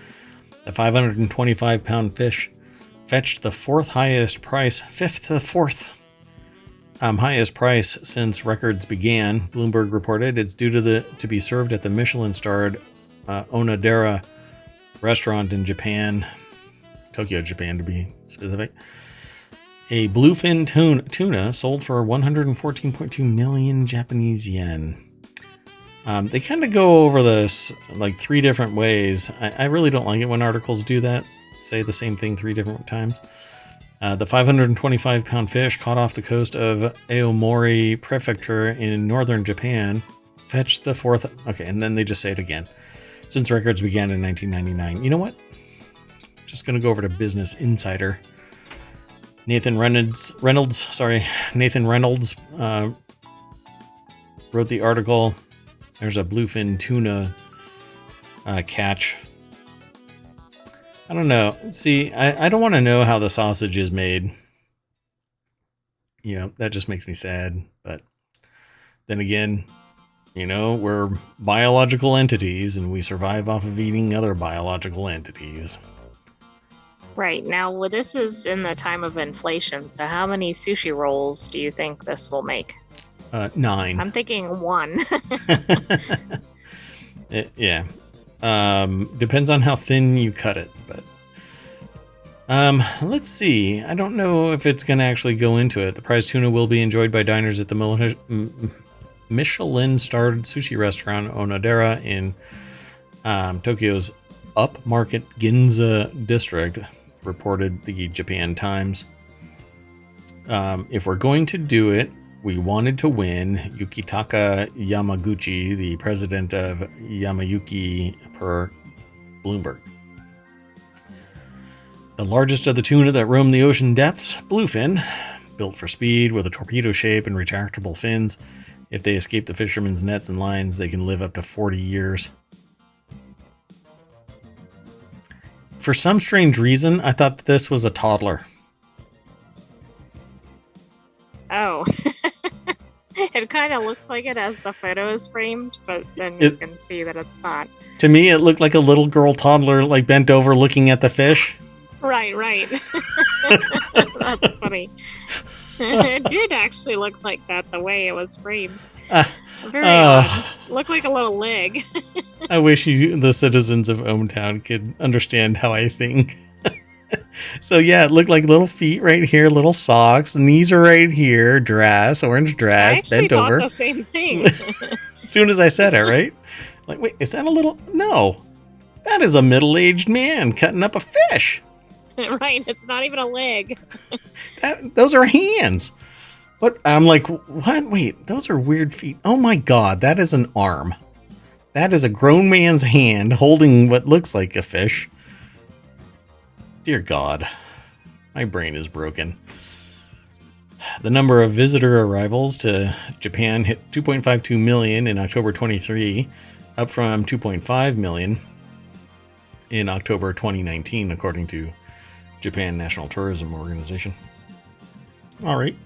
The 525-pound fish fetched the fifth highest price since records began. Bloomberg reported it's due to be served at the Michelin-starred Onodera restaurant in Japan, Tokyo, Japan to be specific. A bluefin tuna sold for 114.2 million Japanese yen. They kind of go over this like three different ways. I really don't like it when articles do that, say the same thing three different times. The 525-pound fish caught off the coast of Aomori Prefecture in northern Japan fetched the fourth... Okay, and then they just say it again. Since records began in 1999. You know what? Just going to go over to Business Insider. Nathan Reynolds wrote the article. There's a bluefin tuna catch. I don't know. See, I don't want to know how the sausage is made. You know, that just makes me sad. But then again, you know, we're biological entities and we survive off of eating other biological entities. Right. Now, well, this is in the time of inflation, so how many sushi rolls do you think this will make? 9. I'm thinking 1. Yeah. Depends on how thin you cut it, but let's see. I don't know if it's going to actually go into it. The prize tuna will be enjoyed by diners at the Michelin-starred sushi restaurant Onodera in Tokyo's upmarket Ginza district. reported the Japan Times. If we're going to do it, we wanted to win. Yukitaka Yamaguchi, the president of Yamayuki, per Bloomberg. The largest of the tuna that roam the ocean depths, bluefin, built for speed with a torpedo shape and retractable fins. If they escape the fishermen's nets and lines, they can live up to 40 years. For some strange reason, I thought that this was a toddler. Oh. It kind of looks like it as the photo is framed, but then you can see that it's not. To me, it looked like a little girl toddler, like bent over looking at the fish. Right. That's funny. It did actually look like that the way it was framed. Very odd. Looked like a little leg. I wish the citizens of ohmTown could understand how I think. So yeah, it looked like little feet right here, little socks. Knees are right here. Orange dress, bent over. I actually thought the same thing. As soon as I said it, right? Like, wait, is that a little? No, that is a middle-aged man cutting up a fish. Right, it's not even a leg. Those are hands. But I'm like, what? Wait, those are weird feet. Oh my God, that is an arm. That is a grown man's hand holding what looks like a fish. Dear God, my brain is broken. The number of visitor arrivals to Japan hit 2.52 million in October 23, up from 2.5 million in October 2019, according to Japan National Tourism Organization. All right.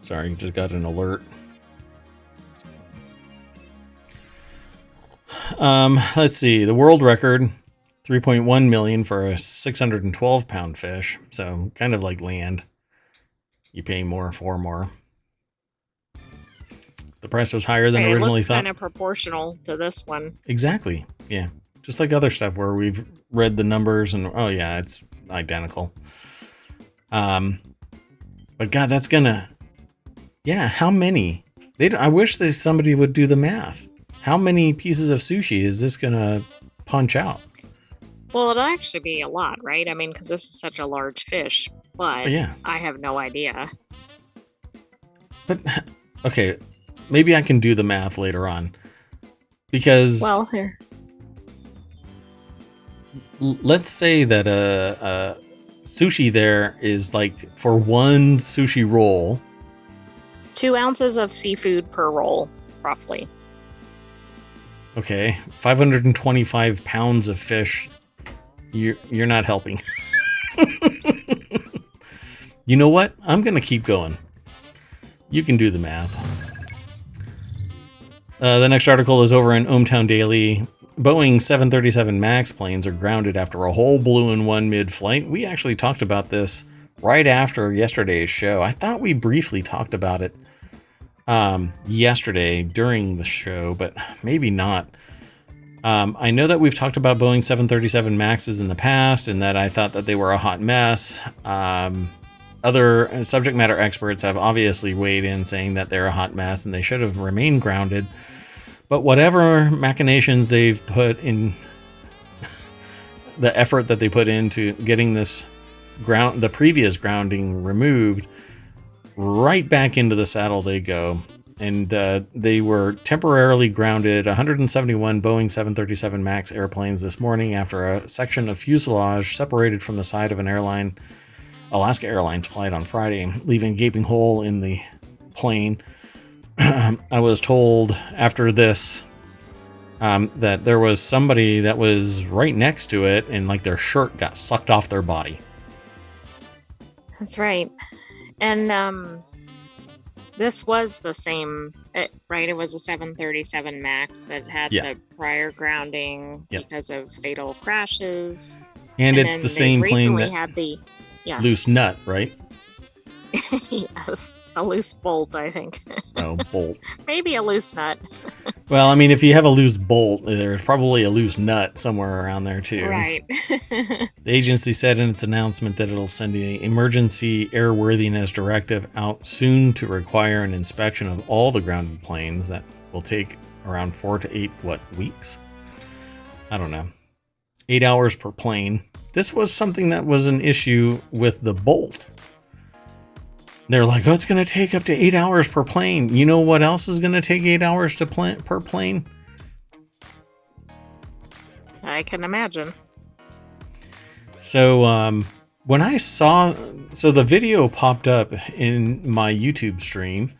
Sorry, just got an alert. Let's see. The world record, 3.1 million for a 612 pound fish. So kind of like land. You pay more for more. The price was higher than originally thought. It looks kind of proportional to this one. Exactly. Yeah. Just like other stuff where we've read the numbers and, oh yeah, it's identical. But God, that's gonna... Yeah, how many? I wish somebody would do the math. How many pieces of sushi is this gonna punch out? Well, it'll actually be a lot, right? I mean, because this is such a large fish, but yeah. I have no idea. But, okay, maybe I can do the math later on. Because... Well, here. Let's say that sushi there is like, for one sushi roll... 2 ounces of seafood per roll, roughly. Okay, 525 pounds of fish. You're not helping. You know what? I'm going to keep going. You can do the math. The next article is over in ohmTown Daily. Boeing 737 MAX planes are grounded after a hole blew in one mid-flight. We actually talked about this right after yesterday's show. I thought we briefly talked about it yesterday during the show, but maybe not. I know that we've talked about Boeing 737 MAXs in the past and that I thought that they were a hot mess. Other subject matter experts have obviously weighed in saying that they're a hot mess and they should have remained grounded. But whatever machinations they've put in, the effort that they put into getting the previous grounding removed, right back into the saddle they go. And they were temporarily grounded 171 Boeing 737 MAX airplanes this morning after a section of fuselage separated from the side of an Alaska Airlines flight on Friday, leaving a gaping hole in the plane. I was told after this that there was somebody that was right next to it and like their shirt got sucked off their body. That's right. And this was the same, right? It was a 737 MAX that had the prior grounding because of fatal crashes. And it's the same plane that had the loose nut, right? Yes, a loose bolt, I think. Oh, bolt. Maybe a loose nut. Well, I mean, if you have a loose bolt, there's probably a loose nut somewhere around there, too. Right. The agency said in its announcement that it'll send the emergency airworthiness directive out soon to require an inspection of all the grounded planes. That will take around 4 to 8, weeks? I don't know. 8 hours per plane. This was something that was an issue with the Bolt. They're like, oh, it's going to take up to 8 hours per plane. You know what else is going to take 8 hours per plane? I can imagine. So when I saw, the video popped up in my YouTube stream,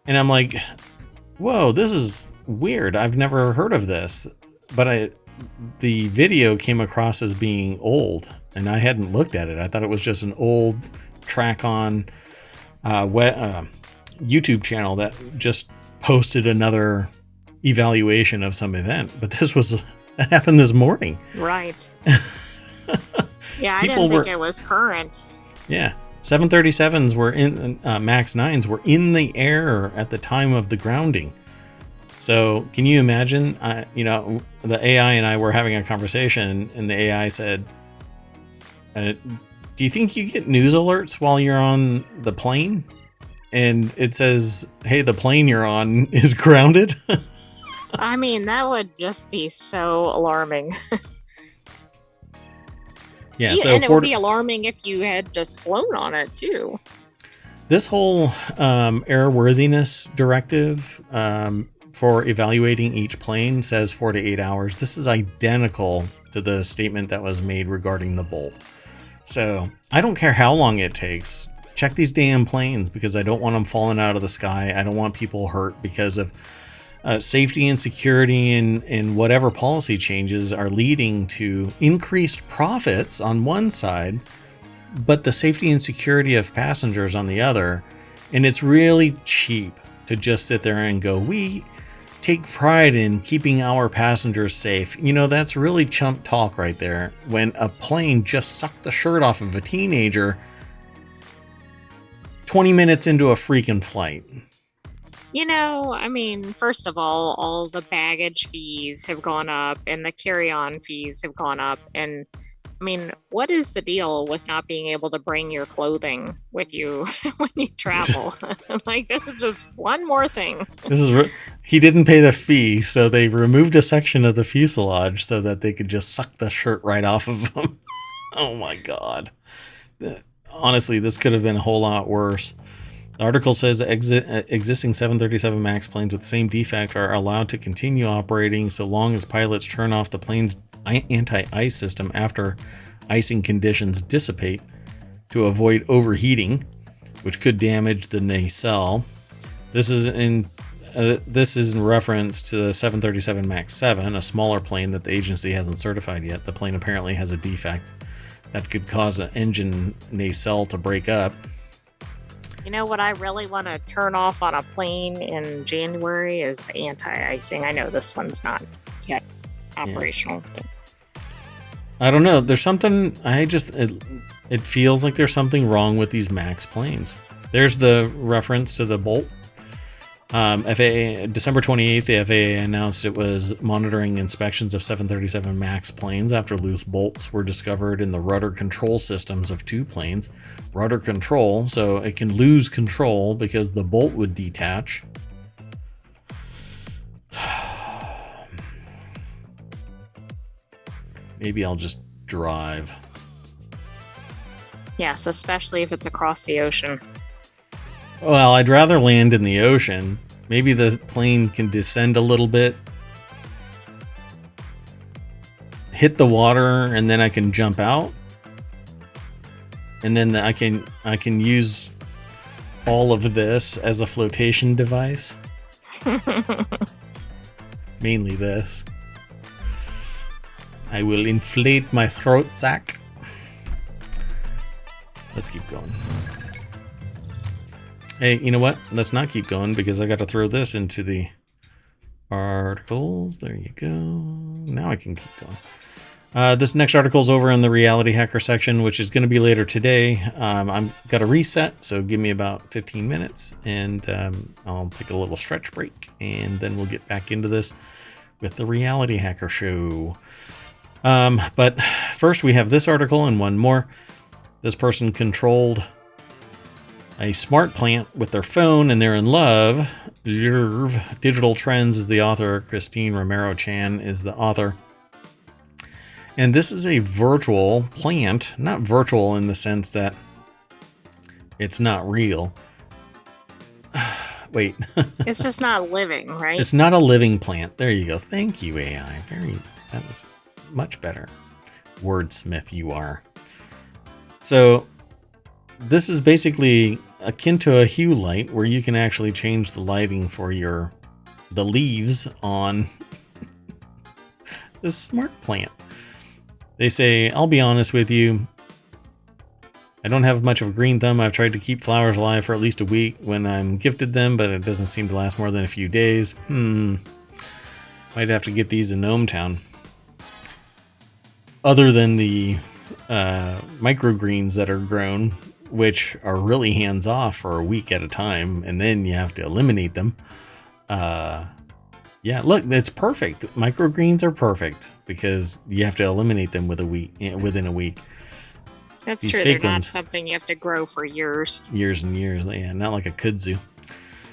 and I'm like, whoa, this is weird. I've never heard of this. But the video came across as being old, and I hadn't looked at it. I thought it was just an old track on YouTube channel that just posted another evaluation of some event. But that happened this morning. Right. Yeah, I didn't think it was current. Yeah. 737s were in, MAX 9s were in the air at the time of the grounding. So can you imagine, the AI and I were having a conversation, and the AI said, do you think you get news alerts while you're on the plane? And it says, hey, the plane you're on is grounded. I mean, that would just be so alarming. Yeah, and it would be alarming if you had just flown on it too. This whole airworthiness directive for evaluating each plane says 4 to 8 hours. This is identical to the statement that was made regarding the Bolt. So I don't care how long it takes. Check these damn planes, because I don't want them falling out of the sky. I don't want people hurt because of safety and security, and whatever policy changes are leading to increased profits on one side, but the safety and security of passengers on the other. And it's really cheap to just sit there and go, we take pride in keeping our passengers safe. That's really chump talk right there, when a plane just sucked the shirt off of a teenager 20 minutes into a freaking flight. I mean, first of all the baggage fees have gone up, and the carry-on fees have gone up. And I mean, what is the deal with not being able to bring your clothing with you when you travel? Like, this is just one more thing. He didn't pay the fee, so they removed a section of the fuselage so that they could just suck the shirt right off of him. Oh my God. Honestly, this could have been a whole lot worse. The article says existing 737 MAX planes with the same defect are allowed to continue operating so long as pilots turn off the plane's anti-ice system after icing conditions dissipate to avoid overheating, which could damage the nacelle. This is in reference to the 737 MAX 7, a smaller plane that the agency hasn't certified yet. The plane apparently has a defect that could cause an engine nacelle to break up. You know what I really want to turn off on a plane in January is the anti-icing. I know this one's not yet operational. Yeah. I don't know. There's something, it feels like there's something wrong with these MAX planes. There's the reference to the Bolt. FAA, December 28th, the FAA announced it was monitoring inspections of 737 MAX planes after loose bolts were discovered in the rudder control systems of two planes. Rudder control, so it can lose control because the bolt would detach. Maybe I'll just drive. Yes, especially if it's across the ocean. Well, I'd rather land in the ocean. Maybe the plane can descend a little bit, hit the water, and then I can jump out. And then I can use all of this as a flotation device. Mainly this. I will inflate my throat sac. Let's keep going. Hey, you know what? Let's not keep going, because I got to throw this into the articles. There you go. Now I can keep going. This next article is over in the Reality Hacker section, which is going to be later today. I'm got to reset, so give me about 15 minutes, and I'll take a little stretch break, and then we'll get back into this with the Reality Hacker show. But first, we have this article and one more. This person controlled a smart plant with their phone, and they're in love. Digital Trends is the author. Christine Romero Chan is the author. And this is a virtual plant, not virtual in the sense that it's not real. Wait. It's just not living, right? It's not a living plant. There you go. Thank you, AI. That was much better. Wordsmith you are. So this is basically akin to a hue light where you can actually change the lighting for the leaves on this smart plant. They say, I'll be honest with you, I don't have much of a green thumb. I've tried to keep flowers alive for at least a week when I'm gifted them, but it doesn't seem to last more than a few days. Might have to get these in ohmTown. Other than the microgreens that are grown, which are really hands-off for a week at a time, and then you have to eliminate them. Yeah, look, it's perfect. Microgreens are perfect because you have to eliminate them within a week. That's true. They're not something you have to grow for years. Years and years. Yeah, not like a kudzu.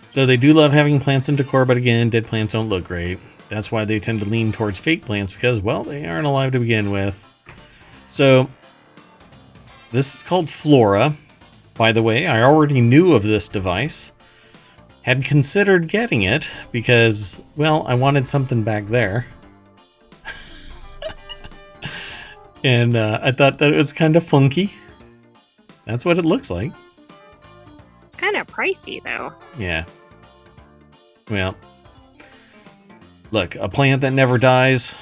So they do love having plants in decor, but again, dead plants don't look great. That's why they tend to lean towards fake plants because, well, they aren't alive to begin with. So this is called Flora. By the way, I already knew of this device. Had considered getting it because, well, I wanted something back there. And I thought that it was kind of funky. That's what it looks like. It's kind of pricey, though. Yeah. Well, look, a plant that never dies.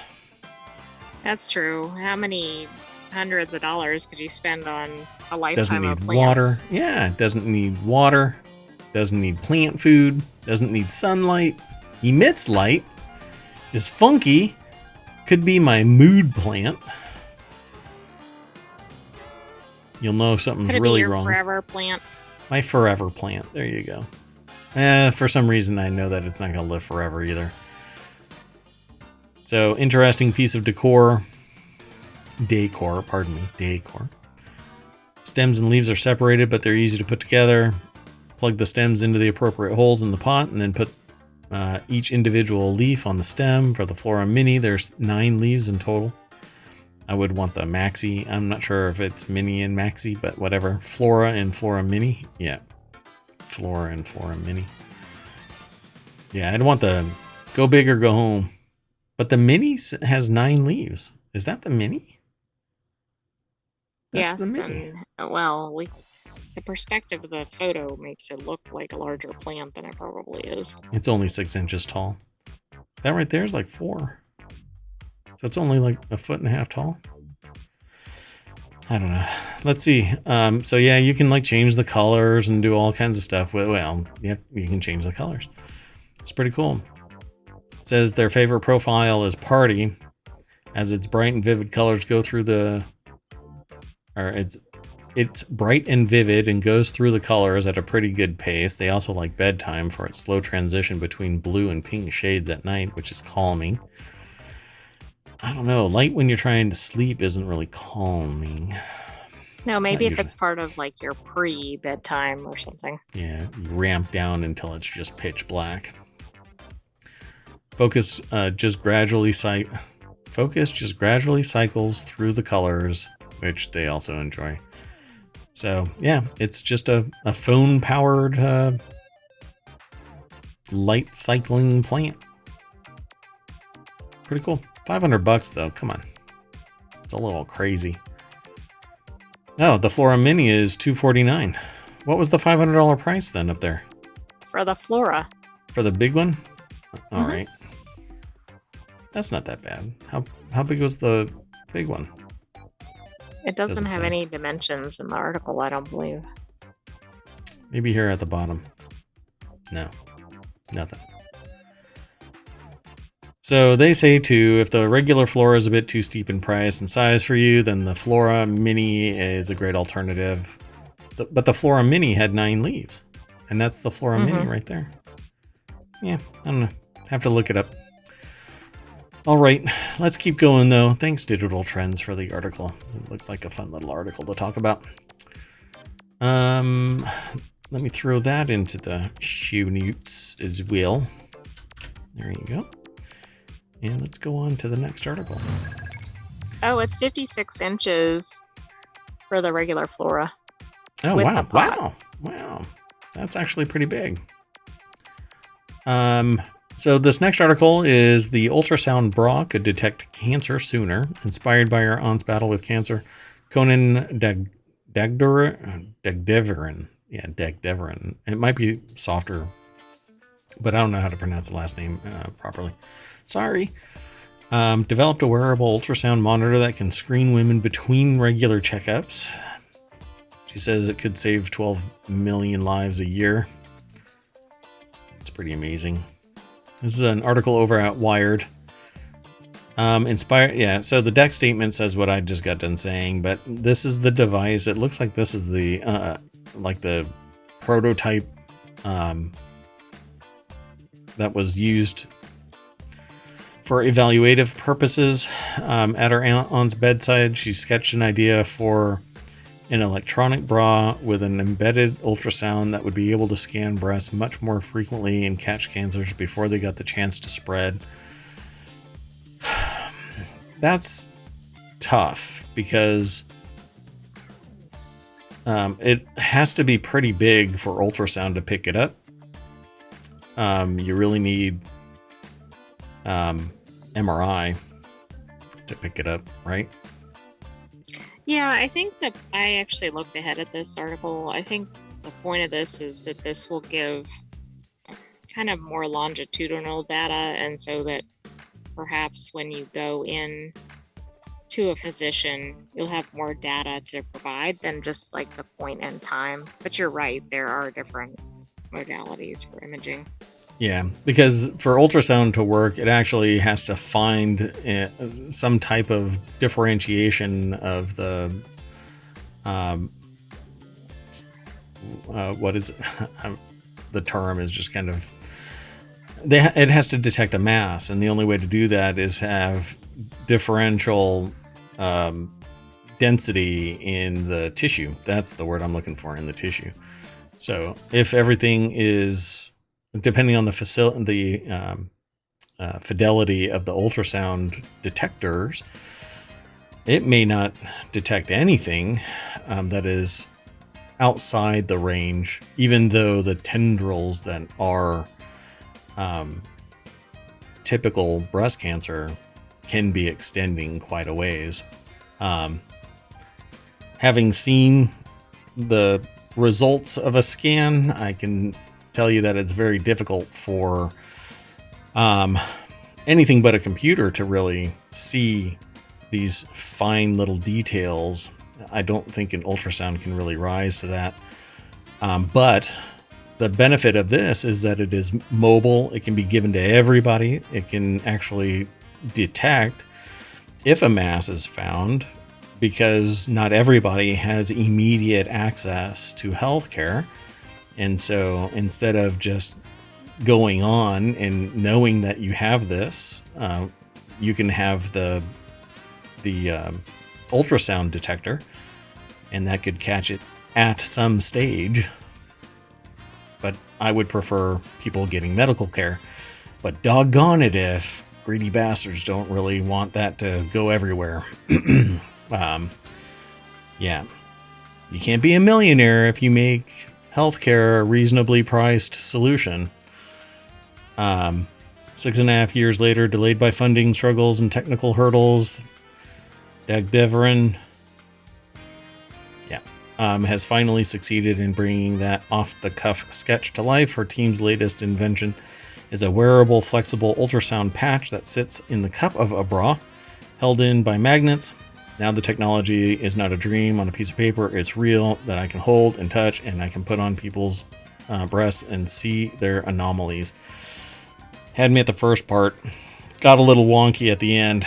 That's true. How many hundreds of dollars could you spend on a lifetime doesn't of need plants? water. Yeah, it doesn't need water. Doesn't need plant food. Doesn't need sunlight. Emits light. Is funky. Could be my mood plant. You'll know something's really wrong. Forever plant. My forever plant. There you go. For some reason, I know that it's not going to live forever either. So, interesting piece of decor. Decor. Stems and leaves are separated, but they're easy to put together. Plug the stems into the appropriate holes in the pot, and then put each individual leaf on the stem. For the Flora Mini, there's 9 leaves in total. I would want the Maxi. I'm not sure if it's Mini and Maxi, but whatever. Flora and Flora Mini. Yeah. Flora and Flora Mini. Yeah, I'd want the go big or go home. But the Mini has 9 leaves. Is that the Mini? That's the Mini. And, well, the perspective of the photo makes it look like a larger plant than it probably is. It's only 6 inches tall. That right there is like 4. So it's only like 1.5 feet tall. I don't know. Let's see. So yeah, you can like change the colors and do all kinds of stuff. Well, yeah, you can change the colors. It's pretty cool. It says their favorite profile is party, as its bright and vivid colors go through it's bright and vivid and goes through the colors at a pretty good pace. They also like bedtime for its slow transition between blue and pink shades at night, which is calming. I don't know. Light when you're trying to sleep isn't really calming. No, maybe if it's part of like your pre-bedtime or something. Yeah, you ramp down until it's just pitch black. Focus just gradually cycles through the colors, which they also enjoy. So yeah, it's just a phone-powered light cycling plant. Pretty cool. $500 though. Come on, it's a little crazy. Oh, the Flora Mini is $249. What was the $500 price then up there? For the Flora. For the big one? All right. That's not that bad. How big was the big one? It doesn't have any dimensions in the article, I don't believe. Maybe here at the bottom. No, nothing. So they say too, if the regular Flora is a bit too steep in price and size for you, then the Flora Mini is a great alternative. But the Flora Mini had 9 leaves. And that's the Flora Mini right there. Yeah, I don't know. Have to look it up. All right, let's keep going though. Thanks, Digital Trends, for the article. It looked like a fun little article to talk about. Let me throw that into the shoe notes as well. There you go. And let's go on to the next article. Oh, it's 56 inches for the regular flora. Oh, with wow. the pot. Wow. That's actually pretty big. So this next article is the ultrasound bra could detect cancer sooner. Inspired by our aunt's battle with cancer, Conan Dagdeverin. Yeah, Dagdeverin. It might be softer, but I don't know how to pronounce the last name properly. Sorry. Developed a wearable ultrasound monitor that can screen women between regular checkups. She says it could save 12 million lives a year. It's pretty amazing. This is an article over at Wired. So the deck statement says what I just got done saying, but this is the device. It looks like this is the the prototype that was used for evaluative purposes. At her aunt's bedside, she sketched an idea for an electronic bra with an embedded ultrasound that would be able to scan breasts much more frequently and catch cancers before they got the chance to spread. That's tough because it has to be pretty big for ultrasound to pick it up. You really need MRI to pick it up, right? Yeah, I think that I actually looked ahead at this article. I think the point of this is that this will give kind of more longitudinal data, and so that perhaps when you go in to a physician, you'll have more data to provide than just like the point in time. But you're right, there are different modalities for imaging. Yeah, because for ultrasound to work, it actually has to find some type of differentiation of the what is it? The term is just kind of it has to detect a mass, and the only way to do that is have differential density in the tissue. That's the word I'm looking for, in the tissue. So if everything is, depending on the fidelity of the ultrasound detectors, it may not detect anything that is outside the range, even though the tendrils that are typical breast cancer can be extending quite a ways. Having seen the results of a scan, I can tell you that it's very difficult for anything but a computer to really see these fine little details. I don't think an ultrasound can really rise to that. But the benefit of this is that it is mobile. It can be given to everybody. It can actually detect if a mass is found, because not everybody has immediate access to healthcare. And so instead of just going on and knowing that you have this, you can have the ultrasound detector, and that could catch it at some stage. But I would prefer people getting medical care. But doggone it if greedy bastards don't really want that to go everywhere. Yeah. You can't be a millionaire if you make healthcare a reasonably priced solution. 6.5 years later, delayed by funding struggles and technical hurdles, Dagdeverin has finally succeeded in bringing that off-the-cuff sketch to life. Her team's latest invention is a wearable, flexible ultrasound patch that sits in the cup of a bra, held in by magnets. Now the technology is not a dream on a piece of paper. It's real, that I can hold and touch, and I can put on people's breasts and see their anomalies. Had me at the first part. Got a little wonky at the end.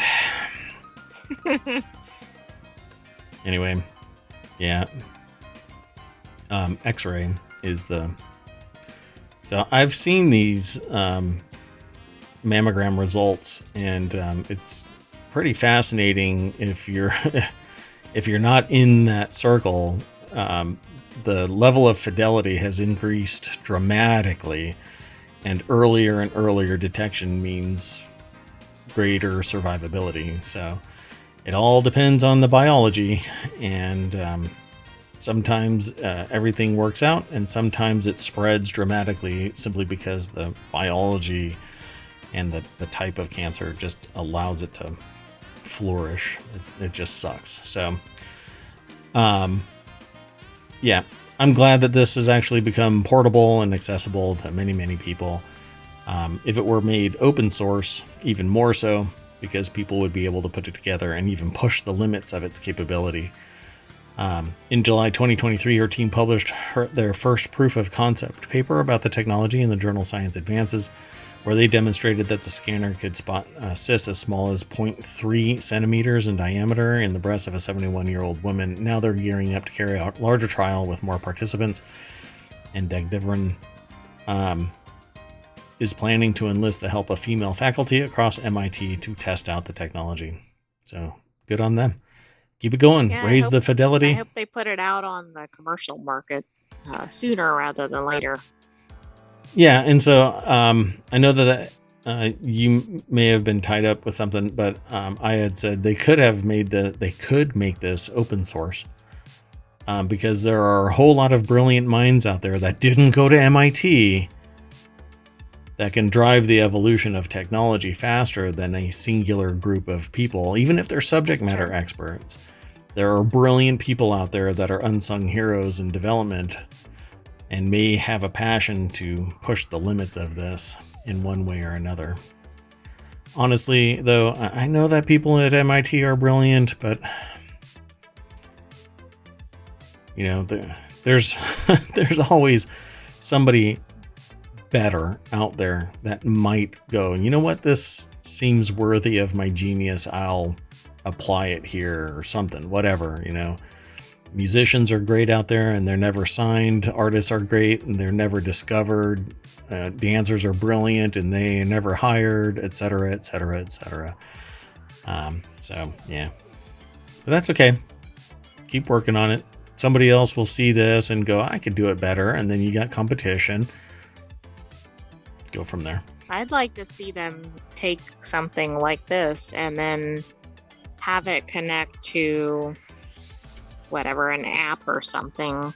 Anyway, yeah. X-ray is the... So I've seen these mammogram results, and it's pretty fascinating. If you're if you're not in that circle, the level of fidelity has increased dramatically, and earlier and earlier detection means greater survivability. So It all depends on the biology, and sometimes everything works out, and sometimes it spreads dramatically simply because the biology and the type of cancer just allows it to flourish. It just sucks. So, yeah, I'm glad that this has actually become portable and accessible to many, many people. If it were made open source, even more so, because people would be able to put it together and even push the limits of its capability. In July 2023, her team published their first proof of concept paper about the technology in the journal Science Advances, where they demonstrated that the scanner could spot cysts as small as 0.3 centimeters in diameter in the breast of a 71-year-old woman. Now they're gearing up to carry out a larger trial with more participants, and Degdevran is planning to enlist the help of female faculty across MIT to test out the technology. So good on them. Keep it going. Yeah, Raise the fidelity. I hope they put it out on the commercial market sooner rather than later. Yeah, and so I know that you may have been tied up with something, but I had said they could make this open source because there are a whole lot of brilliant minds out there that didn't go to MIT that can drive the evolution of technology faster than a singular group of people, even if they're subject matter experts. There are brilliant people out there that are unsung heroes in development and may have a passion to push the limits of this in one way or another. Honestly, though, I know that people at MIT are brilliant, but there's there's always somebody better out there that might go, you know what, this seems worthy of my genius, I'll apply it here or something, whatever. Musicians are great out there and they're never signed. Artists are great and they're never discovered. Dancers are brilliant and they are never hired, etc., etc., etc. So yeah, but that's okay. Keep working on it. Somebody else will see this and go, I could do it better, and then you got competition. Go from there. I'd like to see them take something like this and then have it connect to whatever, an app or something,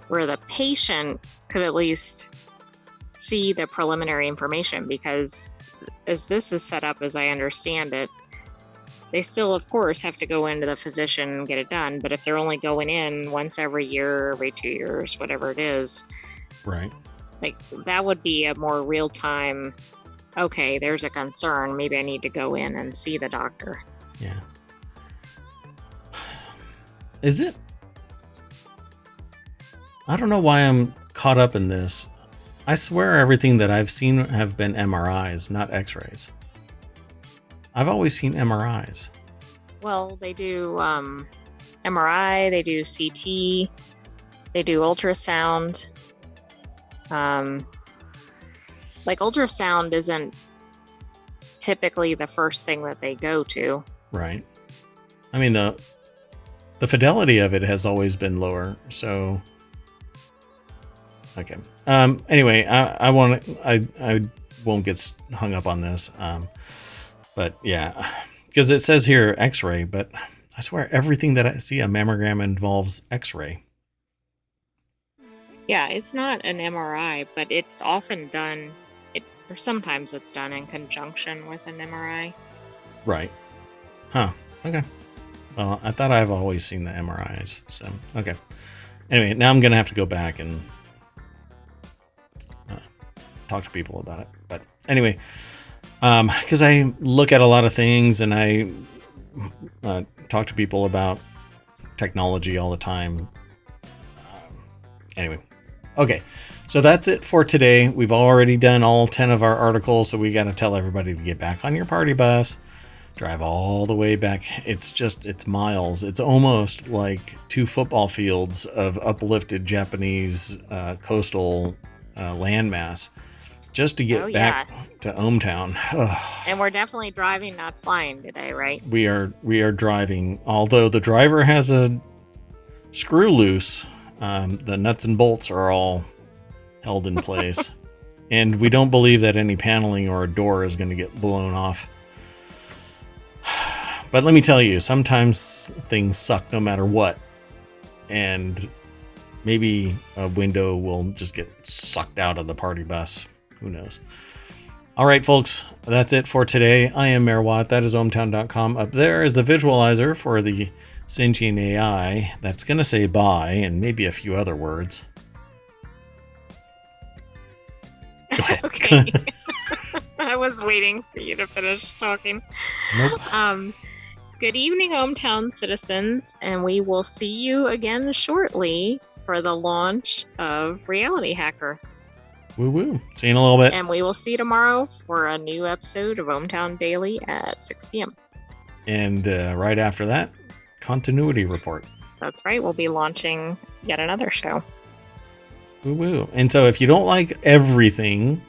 where the patient could at least see the preliminary information, because as this is set up, as I understand it, they still, of course, have to go into the physician and get it done. But if they're only going in once every year, every 2 years, whatever it is, right? Like, that would be a more real-time, okay, there's a concern, maybe I need to go in and see the doctor. Yeah. Is it? I don't know why I'm caught up in this. I swear everything that I've seen have been MRIs, not X-rays. I've always seen MRIs. Well, they do MRI, they do CT, they do ultrasound. Like, ultrasound isn't typically the first thing that they go to. Right. I mean, the fidelity of it has always been lower, so okay. Anyway, I won't get hung up on this. But yeah, because it says here X-ray, but I swear everything that I see a mammogram involves X-ray. Yeah, it's not an MRI, but it's often done, or sometimes it's done in conjunction with an MRI. Right. Huh. Okay. Well, I thought I've always seen the MRIs, so okay. Anyway, now I'm going to have to go back and talk to people about it. But anyway, because I look at a lot of things and I talk to people about technology all the time. Anyway, okay. So that's it for today. We've already done all 10 of our articles, so we got to tell everybody to get back on your party bus. Drive all the way back. It's miles. It's almost like 2 football fields of uplifted Japanese coastal landmass just to get back to ohmTown. And we're definitely driving, not flying today, right? We are driving. Although the driver has a screw loose, the nuts and bolts are all held in place. And we don't believe that any paneling or a door is going to get blown off. But let me tell you, sometimes things suck no matter what. And maybe a window will just get sucked out of the party bus. Who knows? All right, folks, that's it for today. I am Mayor Watt. That is ohmTown.com. Up there is the visualizer for the sentient AI that's going to say bye and maybe a few other words. Go ahead. Okay. I was waiting for you to finish talking. Nope. Good evening, ohmTown citizens, and we will see you again shortly for the launch of Reality Hacker. Woo woo. See you in a little bit. And we will see you tomorrow for a new episode of ohmTown Daily at 6 p.m. And right after that, Continuity Report. That's right. We'll be launching yet another show. Woo woo. And so if you don't like everything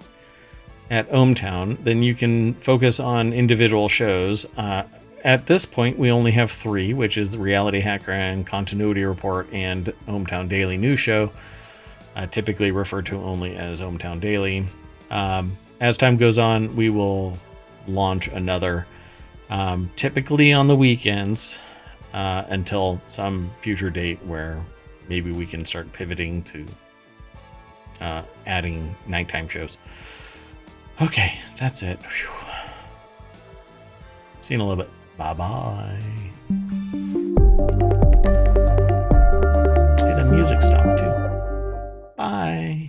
at ohmTown, then you can focus on individual shows. At this point, we only have 3, which is the Reality Hacker and Continuity Report and ohmTown Daily News Show, typically referred to only as ohmTown Daily. As time goes on, we will launch another, typically on the weekends, until some future date where maybe we can start pivoting to adding nighttime shows. Okay, that's it. Whew. See you in a little bit. Bye-bye. Hey, the music stopped too. Bye.